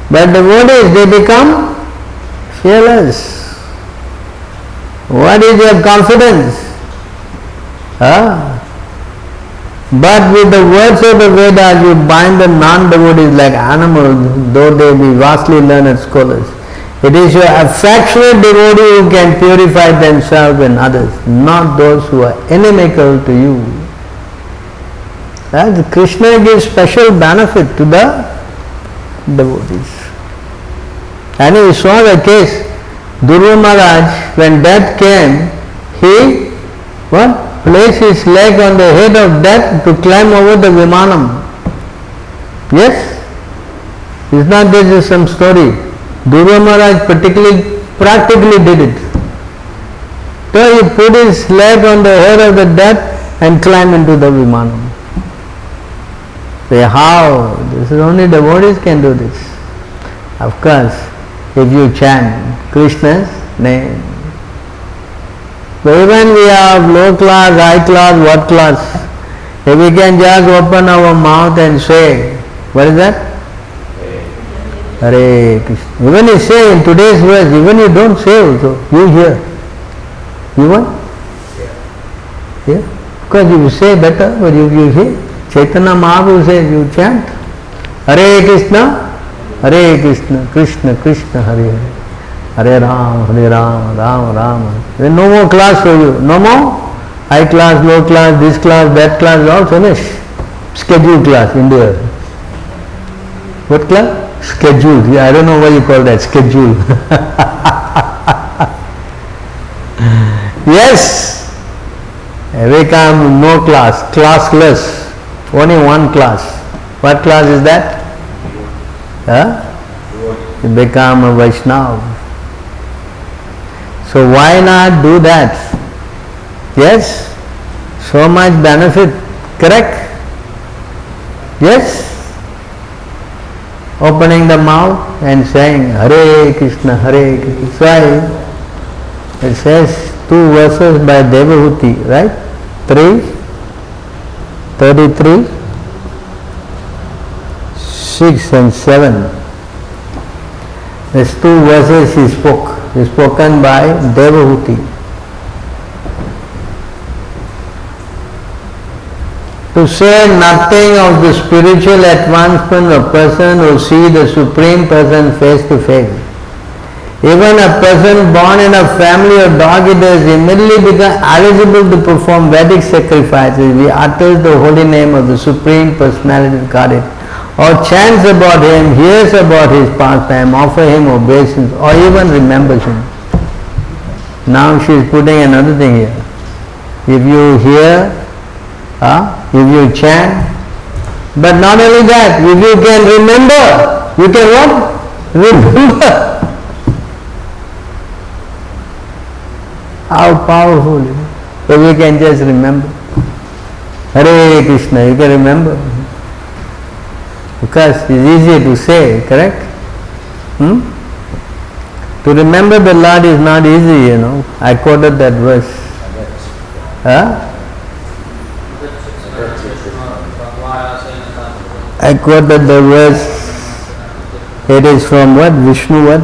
But devotees, they become fearless. What is your confidence? But with the words of the Vedas, you bind the non-devotees like animals, though they be vastly learned scholars. It is your affectionate devotee who can purify themselves and others, not those who are inimical to you. As Krishna gives special benefit to the devotees. And we saw the case, Dhruva Maharaj, when death came, he placed his leg on the head of death to climb over the Vimanam. Yes? It's not just some story. Dhruva Maharaj practically did it. So he put his leg on the head of the death and climbed into the Vimanam. Say, how? This is only devotees can do this. Of course, if you chant Krishna's name. So even we have low class, high class, what class? If we can just open our mouth and say, what is that? Hare Krishna. Even you say in today's words, even you don't say also, you hear. You what? Yeah. Because you say better, but you hear. Chaitanya Mahaprabhu says you chant Hare Krishna, Krishna Krishna, Hare Hare. Hare Ram, Ram Ram. There is no more class for you. No more high class, low class, this class, that class, all finished. Scheduled class, India. What class? Scheduled. Yeah, I don't know why you call that schedule. Yes. We come no class, classless. Only one class. What class is that? Huh? You become a Vaishnava. So why not do that? Yes? So much benefit. Correct? Yes? Opening the mouth and saying Hare Krishna, Hare Krishna. So it says 2 verses by Devahuti, right? 33, 6 and 7. These 2 verses he spoke. He is spoken by Devahuti. To say nothing of the spiritual advancement of a person who see the Supreme Person face to face. Even a person born in a family of dog eaters immediately becomes eligible to perform Vedic sacrifices. He utters the holy name of the Supreme Personality of Godhead, or chants about him, hears about his pastime, offer him obeisance, or even remembers him. Now she is putting another thing here. If you hear, if you chant, but not only that, if you can remember, you can what? Remember. How powerful. So we can just remember. Hare Krishna, you can remember. Because it's easier to say, correct? To remember the Lord is not easy, I quoted that verse. I quoted the verse. It is from what? Vishnu what?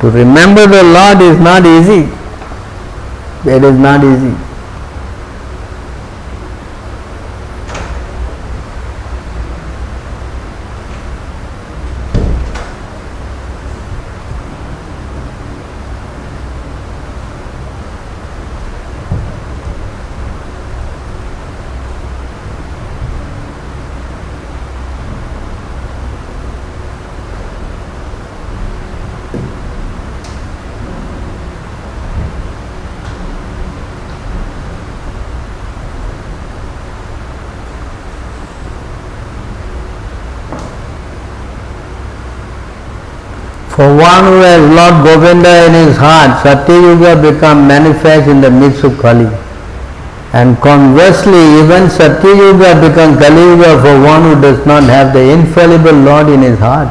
To remember the Lord is not easy. It is not easy. For one who has Lord Govinda in his heart, Satyayuga becomes manifest in the midst of Kali. And conversely, even Satyayuga becomes Kali Yuga for one who does not have the infallible Lord in his heart.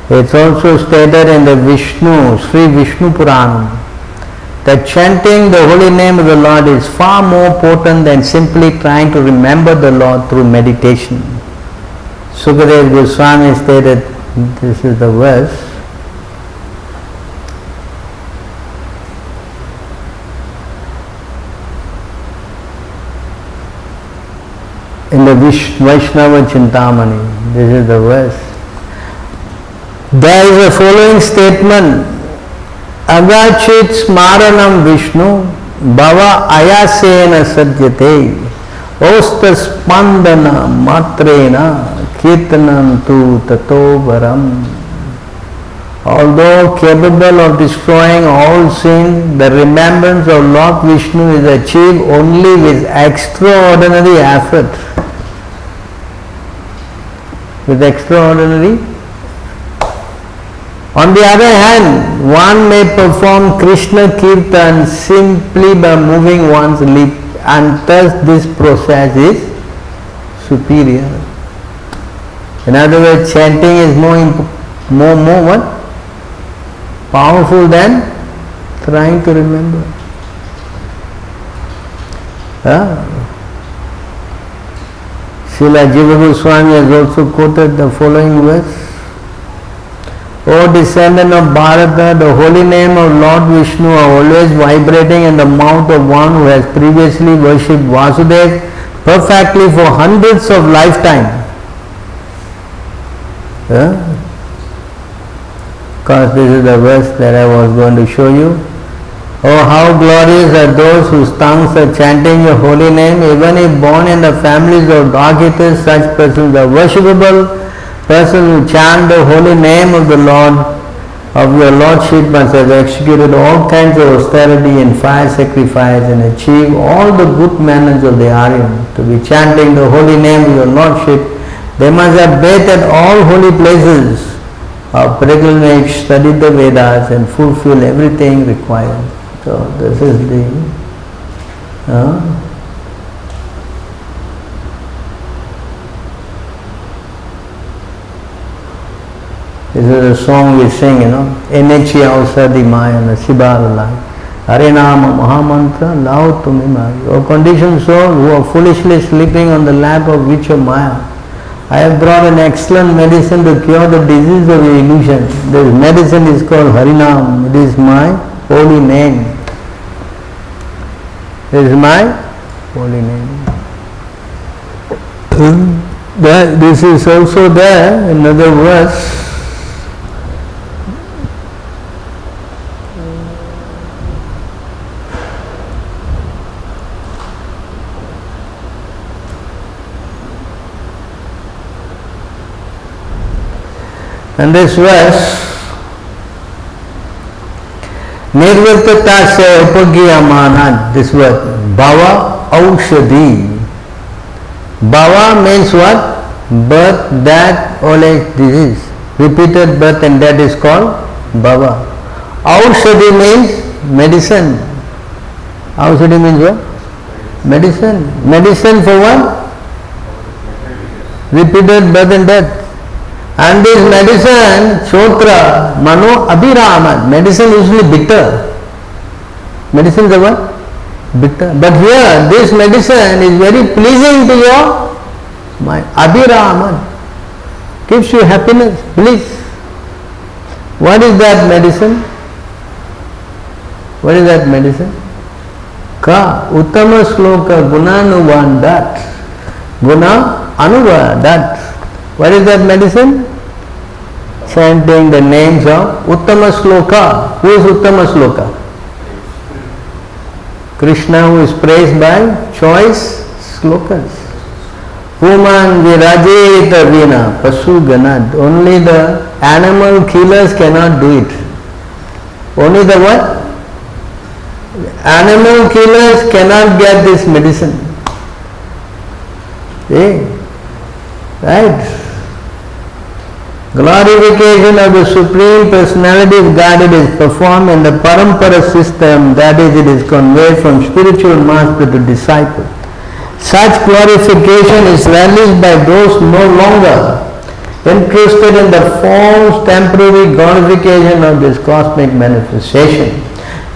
It's also stated in the Vishnu, Sri Vishnu Puranam, that chanting the holy name of the Lord is far more potent than simply trying to remember the Lord through meditation. Sukadeva Goswami stated, this is the verse, in the Vaishnava Chintamani, this is the verse. There is a following statement, Agachit smaranam Vishnu bhava ayasena sadyate osta spandana matrena kirtanam tu tato varam. Although capable of destroying all sin, the remembrance of Lord Vishnu is achieved only with extraordinary effort. With extraordinary. On the other hand, one may perform Krishna Kirtan simply by moving one's lip, and thus this process is superior. In other words, chanting is more what? Powerful than trying to remember. Srila Jiva Goswami has also quoted the following verse. O descendant of Bharata, the holy name of Lord Vishnu are always vibrating in the mouth of one who has previously worshipped Vasudev perfectly for hundreds of lifetimes. Because this is the verse that I was going to show you. Oh, how glorious are those whose tongues are chanting your holy name, even if born in the families of dark-eaters, such persons are worshipable. Persons who chant the holy name of the Lord, of your Lordship, must have executed all kinds of austerity in fire sacrifice and achieve all the good manners of the Aryan. To be chanting the holy name of your Lordship, they must have bathed at all holy places of pilgrimage, studied the Vedas and fulfill everything required. So this is the this is a song we sing, Enechi Ausadi Maya Sibarala Harinama Mahamantra Lao Tumimari. O conditioned soul who are foolishly sleeping on the lap of witch of Maya, I have brought an excellent medicine to cure the disease of your illusion. This medicine is called Harinam. It is my holy name. It is my holy name. This is also there in another verse. And this verse, Nirvartata se upagyamanat, this word, Bhava Aushadhi. Bhava means what? Birth, death, old age, disease. Repeated birth and death is called Bhava. Aushadhi means medicine. Aushadhi means what? Medicine. Medicine for what? Repeated birth and death. And this medicine, Shotra, Mano, Abhirama, medicine usually bitter. Medicines are what? Bitter. But here, this medicine is very pleasing to your mind. Abhirama gives you happiness, bliss. What is that medicine? What is that medicine? Ka, Uttama Sloka, Gunanuvandat. Guna Anuvadat. What is that medicine? Chanting the names of Uttama Sloka. Who is Uttama Sloka? Krishna, who is praised by choice slokas. Human virajeta vina pasu ganad. Only the animal killers cannot do it. Only the what? Animal killers cannot get this medicine. See? Right? Glorification of the Supreme Personality of Godhead is performed in the Parampara system, that is, it is conveyed from spiritual master to disciple. Such glorification is relished by those no longer interested in the false temporary glorification of this cosmic manifestation.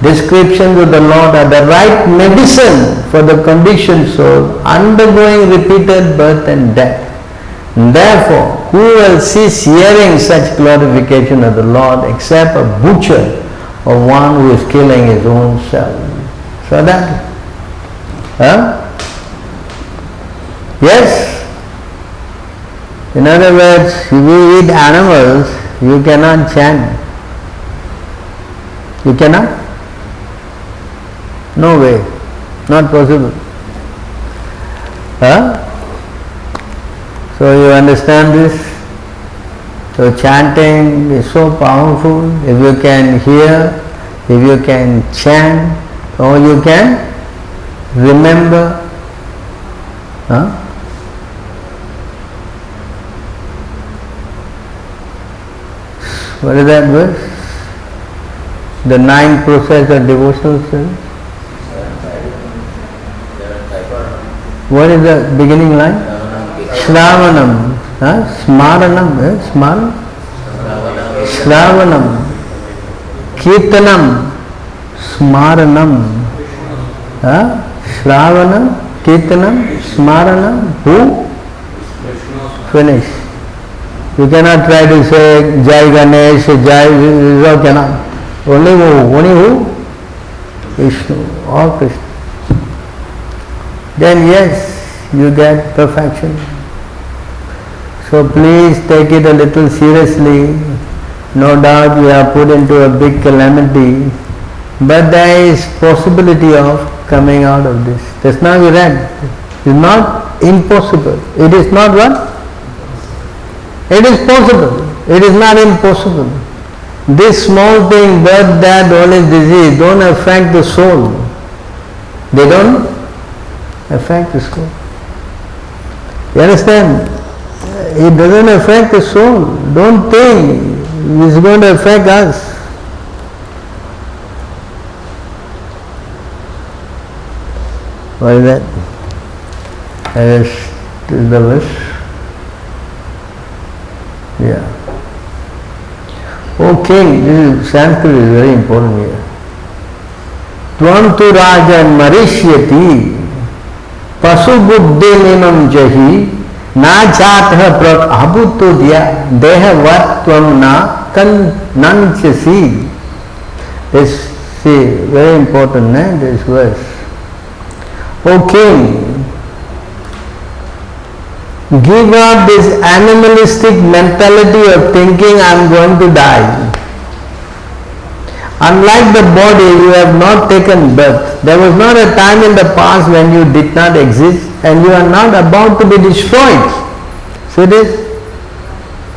Descriptions of the Lord are the right medicine for the conditioned soul undergoing repeated birth and death. Therefore, who will cease hearing such glorification of the Lord except a butcher or one who is killing his own self? So that, yes. In other words, if you eat animals, you cannot chant. You cannot? No way. Not possible. So you understand this? So chanting is so powerful. If you can hear, if you can chant, or you can remember. What is that verse? The 9th process of devotional service. What is the beginning line? Shravanam, Smaranam, Shravanam, Kirtanam, Smaranam, Shravanam, Kirtanam, Smaranam, who? Finish. You cannot try to say Jai Ganesh, Jai, you cannot. Only who? Only who? Vishnu or Krishna. Then yes, you get perfection. So please take it a little seriously. No doubt we are put into a big calamity, but there is possibility of coming out of this. Just now we read, it is not impossible. It is not what? It is possible. It is not impossible. This small thing, birth, death, old age, disease, don't affect the soul. They don't affect the soul. You understand? It doesn't affect the soul. Don't think it's going to affect us. What is that? As to the verse. Yeah. Oh king, this is Sanskrit is very important here. Tvam tu rajan marishyati pasu buddhimimam jahi na jatha prak abhutto diya dehavat tvam na nanchasi. This, see, very important, this verse. O king, give up this animalistic mentality of thinking I am going to die. Unlike the body, you have not taken birth. There was not a time in the past when you did not exist and you are not about to be destroyed. See this?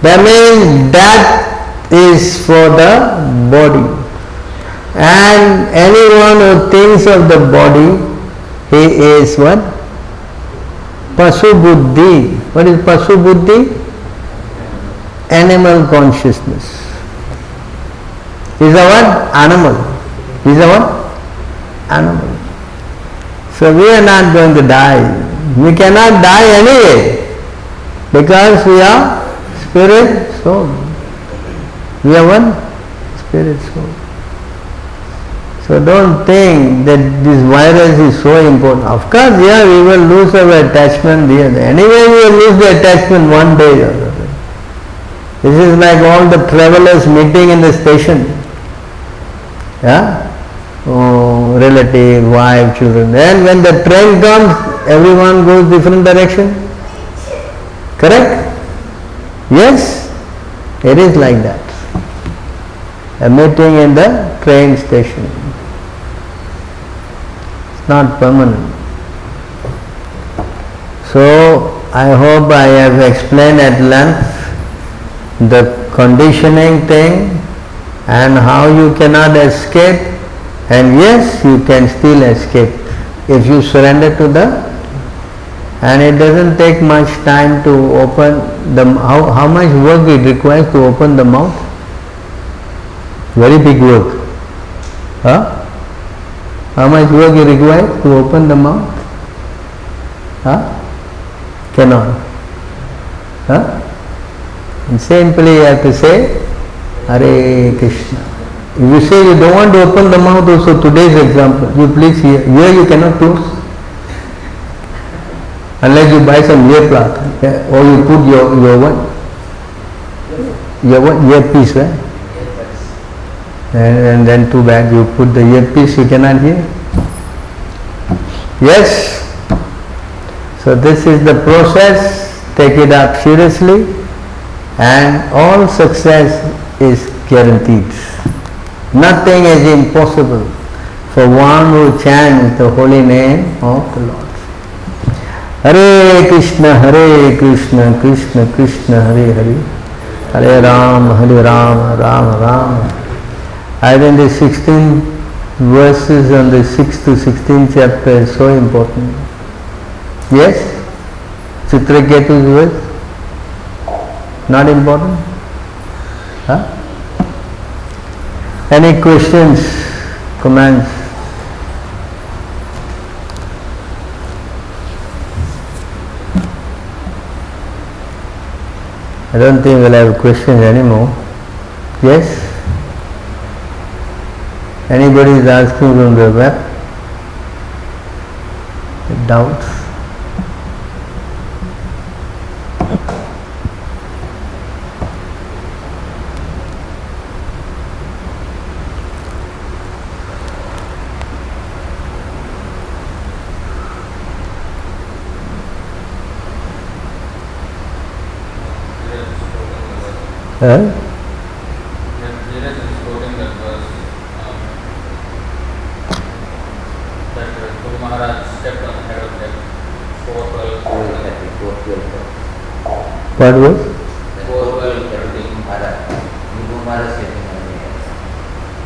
That means that is for the body. And anyone who thinks of the body, he is what? Pasu buddhi. What is pasu buddhi? Animal consciousness. Is a what? Animal. Is a what? Animal. So we are not going to die. We cannot die anyway. Because we are spirit soul. We are one spirit soul. So don't think that this virus is so important. Of course, yeah, we will lose our attachment here. Anyway, we will lose the attachment one day or other. This is like all the travelers meeting in the station. Yeah? Oh, relative, wife, children. Then when the train comes, everyone goes different direction. Correct? Yes? It is like that. A meeting in the train station. Not permanent. So I hope I have explained at length the conditioning thing and how you cannot escape, and yes, you can still escape if you surrender to the, and it doesn't take much time to open the, how much work it requires to open the mouth? Very big work. Huh? How much work is required to open the mouth? Huh? Cannot. Huh? And simply you have to say, Hare Krishna. If you say you don't want to open the mouth also, today's example, you please hear. Here you cannot close. Unless you buy some ear plug, yeah? Or you put your what? Your what? Earpiece, right? And then too bad you put the earpiece, you cannot hear. Yes. So this is the process. Take it up seriously, and all success is guaranteed. Nothing is impossible for one who chants the holy name of the Lord. Hare Krishna, Krishna Krishna, Hare Hare, Hare Ram, Ram Ram. I think the 16 verses on the 6th to 16th chapter is so important. Yes? Chitraketu's verse? Not important? Huh? Any questions, comments? I don't think we'll have questions anymore. Yes? Anybody is asking from the web? Doubts? Huh? Neeraj is quoting that verse that Guru Maharaj stepped on the head of death. 412. What was? 412.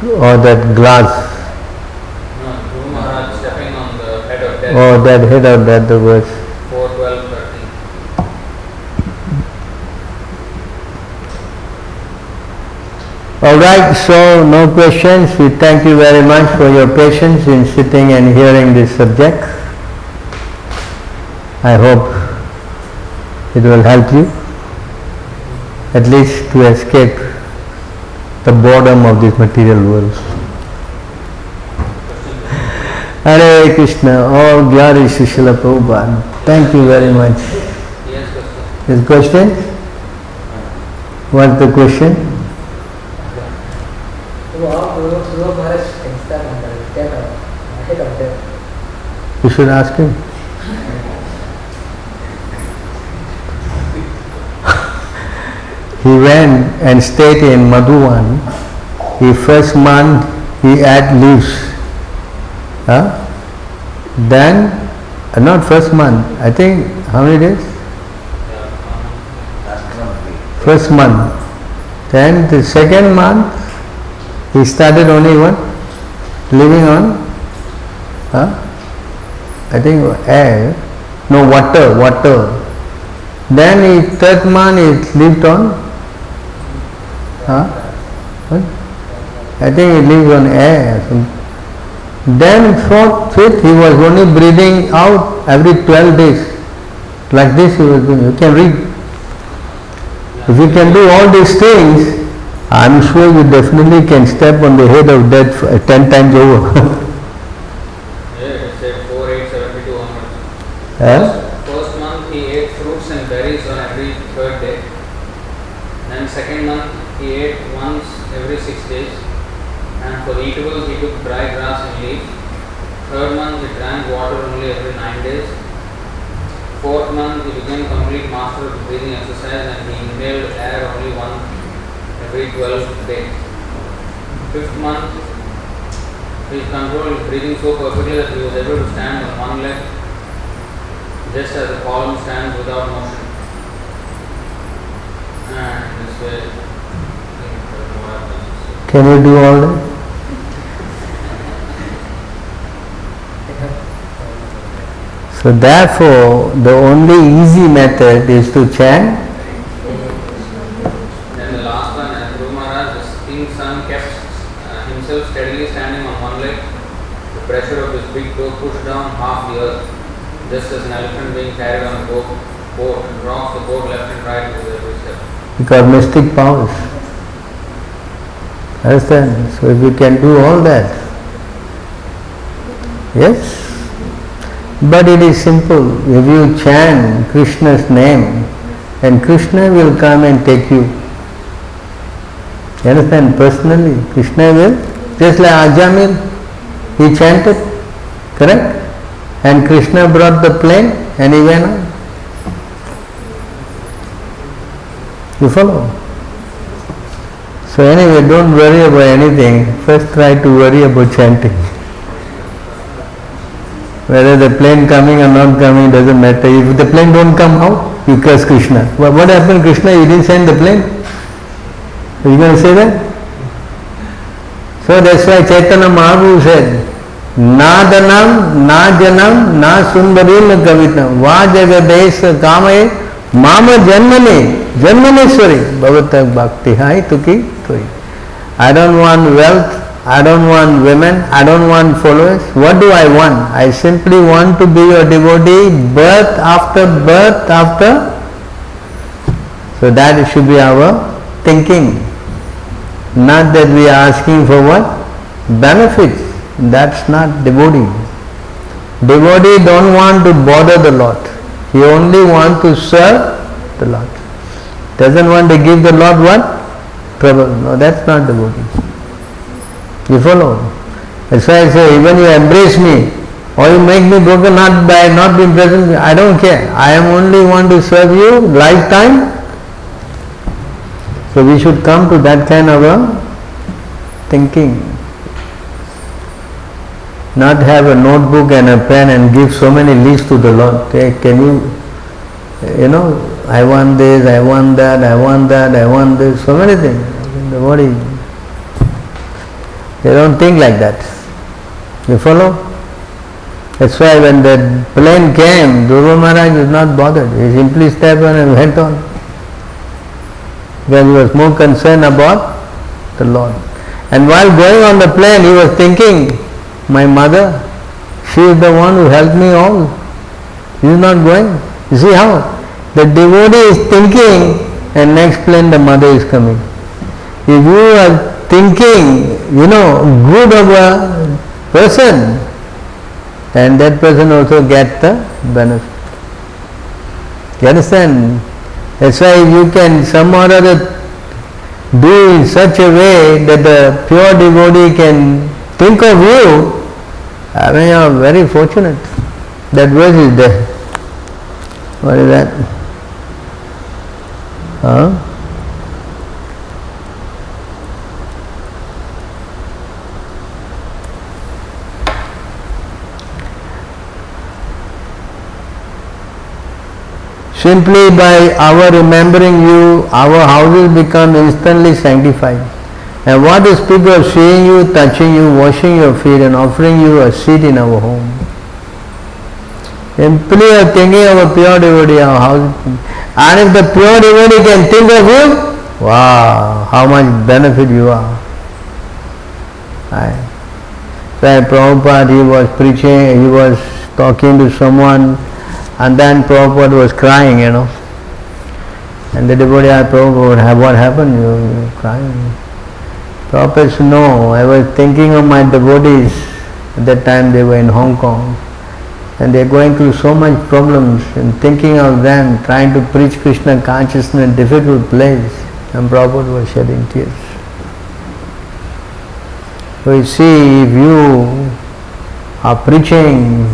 Or that glass? No, Guru Maharaj stepping on the head of death. Oh, that head of death, the verse. 4:12:13. Alright, so no questions. We thank you very much for your patience in sitting and hearing this subject. I hope it will help you, at least to escape the boredom of this material world. Hare Krishna, all glory to Srila Prabhupada. Thank you very much. Yes, question. Is question? What's the question? Guru Maharaj can stand on the head of death. You should ask him. He went and stayed in Madhuvan. The first month he ate leaves. Then, not first month, I think, how many days? First month. Then the second month he started only what? Living on, I think air, no water. Then the third month he lived on, what? I think he lived on air. Then fourth, fifth, he was only breathing out every 12 days. Like this he was doing. You can read. If you can do all these things, I'm sure you definitely can step on the head of death 10 times over. Yeah, it said 4:8:72 onwards. Huh? First month he ate fruits and berries on every third day. Then second month he ate once every 6 days. And for eatables he took dry grass and leaves. Third month he drank water only every 9 days. Fourth month he became complete master of breathing exercise and he inhaled air only once every 12 days. Fifth month he controlled his breathing so perfectly that he was able to stand on one leg just as a column stands without motion. And this way, Can you do all that? So therefore, the only easy method is to chant. then the last one, as Guru Maharaj, the king's son kept himself steadily standing on one leg. The pressure of his big toe pushed down half the earth, just as an elephant being carried on a boat rocks the boat left and right with every step. Because mystic powers. Understand? So if you can do all that, yes. But it is simple. If you chant Krishna's name, and Krishna will come and take you. You understand? Personally, Krishna will, just like Ajamil, he chanted, correct? And Krishna brought the plane and he went on. You follow? So anyway, don't worry about anything. First try to worry about chanting. Whether the plane coming or not coming doesn't matter. If the plane don't come, how? You curse Krishna. What happened, Krishna? You didn't send the plane. Are you going to say that? So that's why Chaitanya Mahaprabhu said, Na danam, na janam, na sundarim kavitam, va jagadesa kamaye, mama janmaneswari, bhavatak bhakti hai tuki tui. I don't want wealth, I don't want women, I don't want followers. What do I want? I simply want to be your devotee, birth after birth after. So that should be our thinking. Not that we are asking for what? Benefits. That's not devotee. Devotee don't want to bother the Lord. He only want to serve the Lord. Doesn't want to give the Lord what? Trouble. No, that's not devotee. You follow? That's why I say, even you embrace me, or you make me broken heart by not being present, I don't care. I am only want to serve you lifetime. So we should come to that kind of a thinking. Not have a notebook and a pen and give so many lists to the Lord. Hey, can you know, I want this, I want that, I want that, I want this, so many things in the body. They don't think like that. You follow? That's why when the plane came, Dhruva Maharaj was not bothered. He simply stepped on and went on. Because he was more concerned about the Lord. And while going on the plane, he was thinking, my mother, she is the one who helped me all. She is not going. You see how? The devotee is thinking and next plane the mother is coming. If you are thinking, good of a person, and that person also get the benefit. You understand? That's why you can somehow or other do in such a way that the pure devotee can think of you. I mean, you are very fortunate. That verse is there. What is that? Simply by our remembering you, our houses become instantly sanctified. And what is people of seeing you, touching you, washing your feet and offering you a seat in our home? Simply of thinking of a pure devotee, our house. And if the pure devotee can think of you, wow, how much benefit you are. Right. So Prabhupada, he was preaching, he was talking to someone, and then Prabhupada was crying, And the devotee asked Prabhupada, what happened? You're crying. Prabhupada said, no, I was thinking of my devotees. At that time they were in Hong Kong. And they're going through so much problems, and thinking of them, trying to preach Krishna consciousness in a difficult place. And Prabhupada was shedding tears. So you see, if you are preaching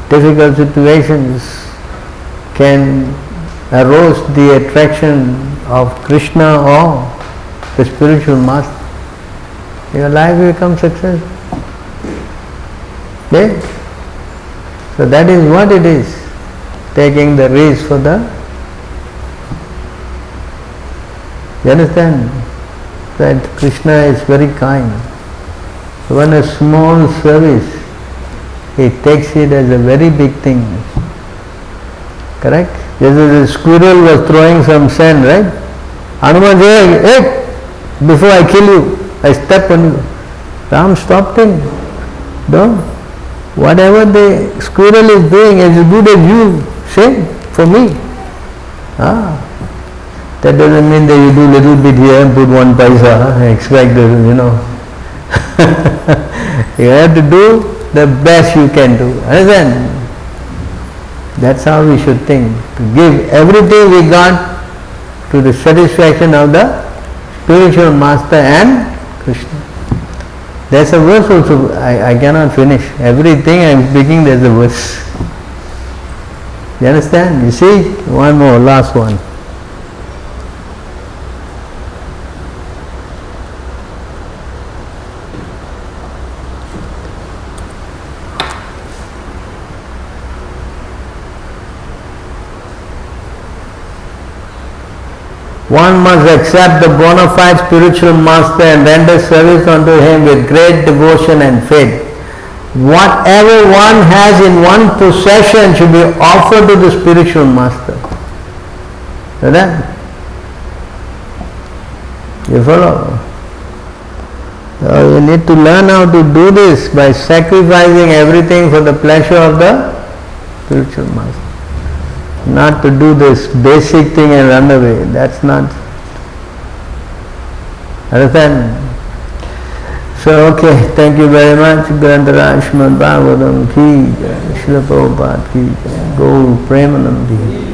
difficult situations, can arouse the attraction of Krishna or the spiritual master, your life will become successful. Okay? So that is what it is, taking the risk for the, you understand? That Krishna is very kind. When a small service, he takes it as a very big thing. Correct? Just as a squirrel was throwing some sand, right? Hanuman said, hey, before I kill you, I step on you. Ram stopped him. Don't. Whatever the squirrel is doing is as good as you. Same for me. That doesn't mean that you do little bit here and put 1 paisa and expect that, You have to do the best you can do. Understand? That's how we should think. To give everything we got to the satisfaction of the spiritual master and Krishna. There's a verse also, I cannot finish. Everything I am speaking, there's a verse. You understand? You see? One more, last one. One must accept the bona fide spiritual master and render service unto him with great devotion and faith. Whatever one has in one possession should be offered to the spiritual master. You know? You follow? So you need to learn how to do this by sacrificing everything for the pleasure of the spiritual master. Not to do this basic thing and run away. That's not. Understand? So, okay, thank you very much. Grantaraj Srimad Bhagavatam ki, Srila Prabhupada ki, Gaur Premanandi.